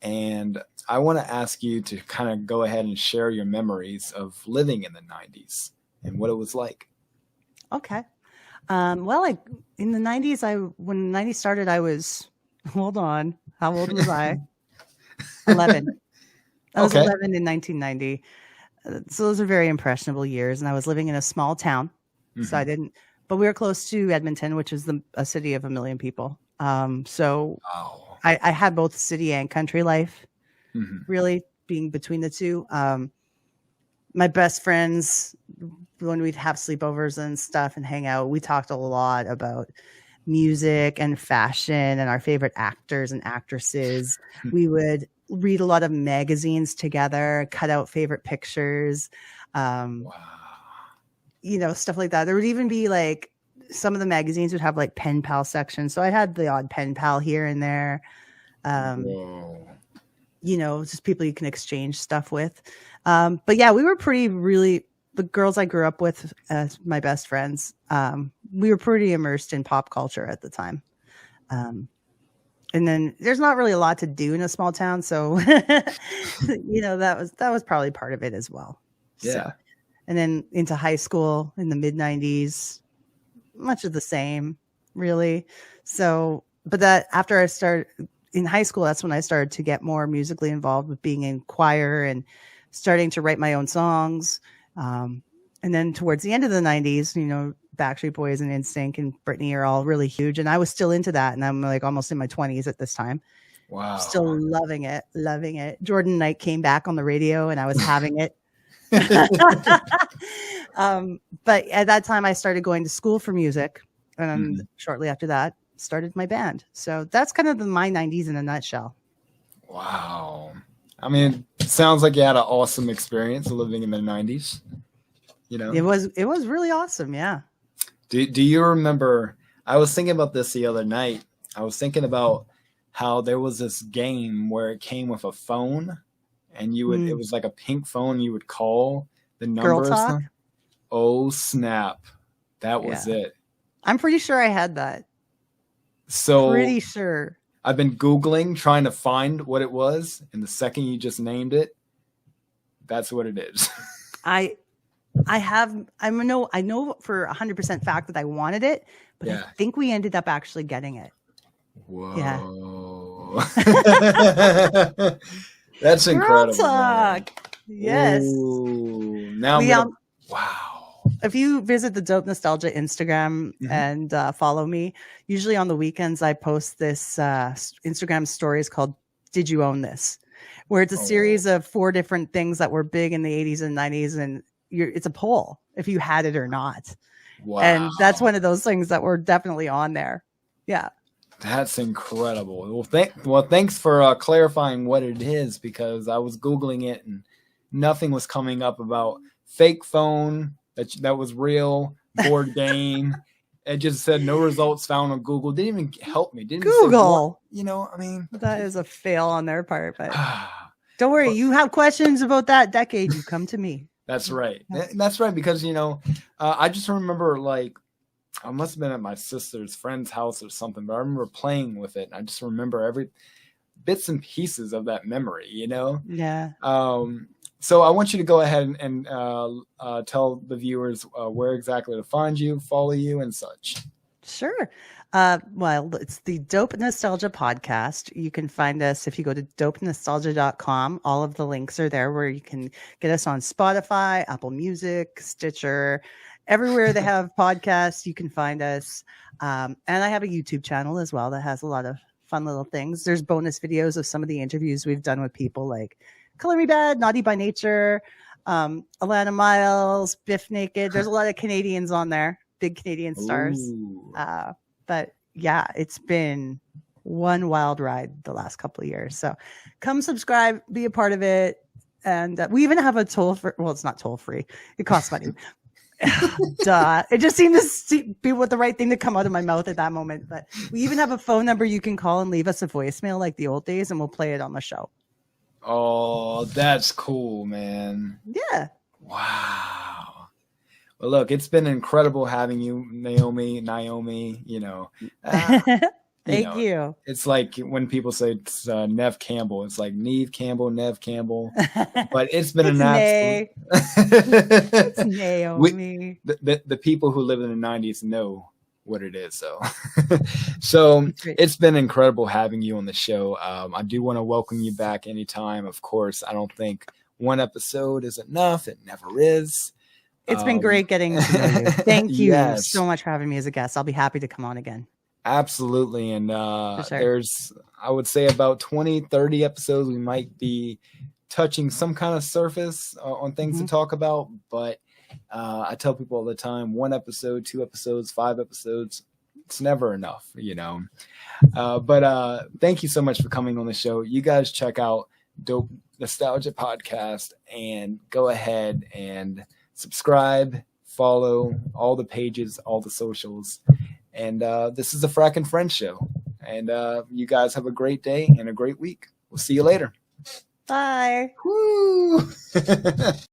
And I want to ask you to kind of go ahead and share your memories of living in the 90s and what it was like. Okay. Well, in the 90s, when the 90s started, I was, hold on, how old was I? 11. I was 11 in 1990. So those are very impressionable years. And I was living in a small town. So but we were close to Edmonton, which is a city of 1 million people. So I had both city and country life, really being between the two. My best friends, when we'd have sleepovers and stuff and hang out, we talked a lot about music and fashion and our favorite actors and actresses. We would read a lot of magazines together, cut out favorite pictures, stuff like that. There would even be like, some of the magazines would have like pen pal sections. So I had the odd pen pal here and there. Just people you can exchange stuff with. But yeah, we were the girls I grew up with as my best friends, we were pretty immersed in pop culture at the time. And then there's not really a lot to do in a small town. So, that was probably part of it as well. Yeah. So, and then into high school in the mid 90s, much of the same, really. So, but that after I started in high school, that's when I started to get more musically involved with being in choir and starting to write my own songs. And then towards the end of the 90s, Backstreet Boys and NSYNC and Britney are all really huge. And I was still into that. And I'm like almost in my 20s at this time. Wow. Still loving it. Jordan Knight came back on the radio and I was having it. But at that time I started going to school for music, and shortly after that started my band. So that's kind of my 90s in a nutshell. Wow. I mean, it sounds like you had an awesome experience living in the 90s. It was really awesome. Yeah. Do you remember, I was thinking about this the other night. I was thinking about how there was this game where it came with a phone. And you would, it was like a pink phone. You would call the numbers. Girl Talk? Oh, snap. That was it. I'm pretty sure I had that. So pretty sure. I've been Googling, trying to find what it was. And the second you just named it, that's what it is. I know for 100% fact that I wanted it, but I think we ended up actually getting it. Whoa. Yeah. That's incredible. Girl Talk. Yes. Ooh, now wow. If you visit the Dope Nostalgia Instagram and follow me, usually on the weekends I post this Instagram stories called "Did You Own This?" where it's a series of 4 different things that were big in the 80s and 90s, and it's a poll if you had it or not. Wow. And that's one of those things that were definitely on there. Yeah. That's incredible. Well, thanks for clarifying what it is, because I was Googling it and nothing was coming up about fake phone that was real, board game. It just said no results found on Google. Didn't even help me. Didn't Google. Say, that is a fail on their part, but don't worry. You have questions about that decade, you come to me. That's right. That's right. Because, I just remember I must have been at my sister's friend's house or something, but I remember playing with it. And I just remember every bits and pieces of that memory, Yeah. So I want you to go ahead and tell the viewers where exactly to find you, follow you, and such. Sure. Well, it's the Dope Nostalgia podcast. You can find us if you go to dopenostalgia.com. All of the links are there where you can get us on Spotify, Apple Music, Stitcher, everywhere they have podcasts, you can find us. And I have a YouTube channel as well that has a lot of fun little things. There's bonus videos of some of the interviews we've done with people like Color Me Bad, Naughty by Nature, Alana Miles, Biff Naked. There's a lot of Canadians on there, big Canadian stars. But yeah, it's been one wild ride the last couple of years. So come subscribe, be a part of it. And we even have a well, it's not toll free. It costs money. Duh. It just seemed to be what the right thing to come out of my mouth at that moment. But we even have a phone number you can call and leave us a voicemail like the old days, and we'll play it on the show. Oh, that's cool, man. Yeah. Wow. Well, look, it's been incredible having you, Naomi, you know. Thank you. It's like when people say it's Nev Campbell, it's like Neve Campbell, Nev Campbell. But it's been an absolute... It's Naomi. The people who live in the 90s know what it is. So it's been incredible having you on the show. I do want to welcome you back anytime. Of course, I don't think one episode is enough. It never is. It's been great getting to know you. Thank you so much for having me as a guest. I'll be happy to come on again. Absolutely. And sure. There's, I would say, about 20, 30 episodes we might be touching some kind of surface on things to talk about. But I tell people all the time, 1 episode, 2 episodes, 5 episodes, it's never enough, you know. But thank you so much for coming on the show. You guys check out Dope Nostalgia Podcast and go ahead and subscribe, follow all the pages, all the socials. And this is the Frack and Friends show. And you guys have a great day and a great week. We'll see you later. Bye. Woo!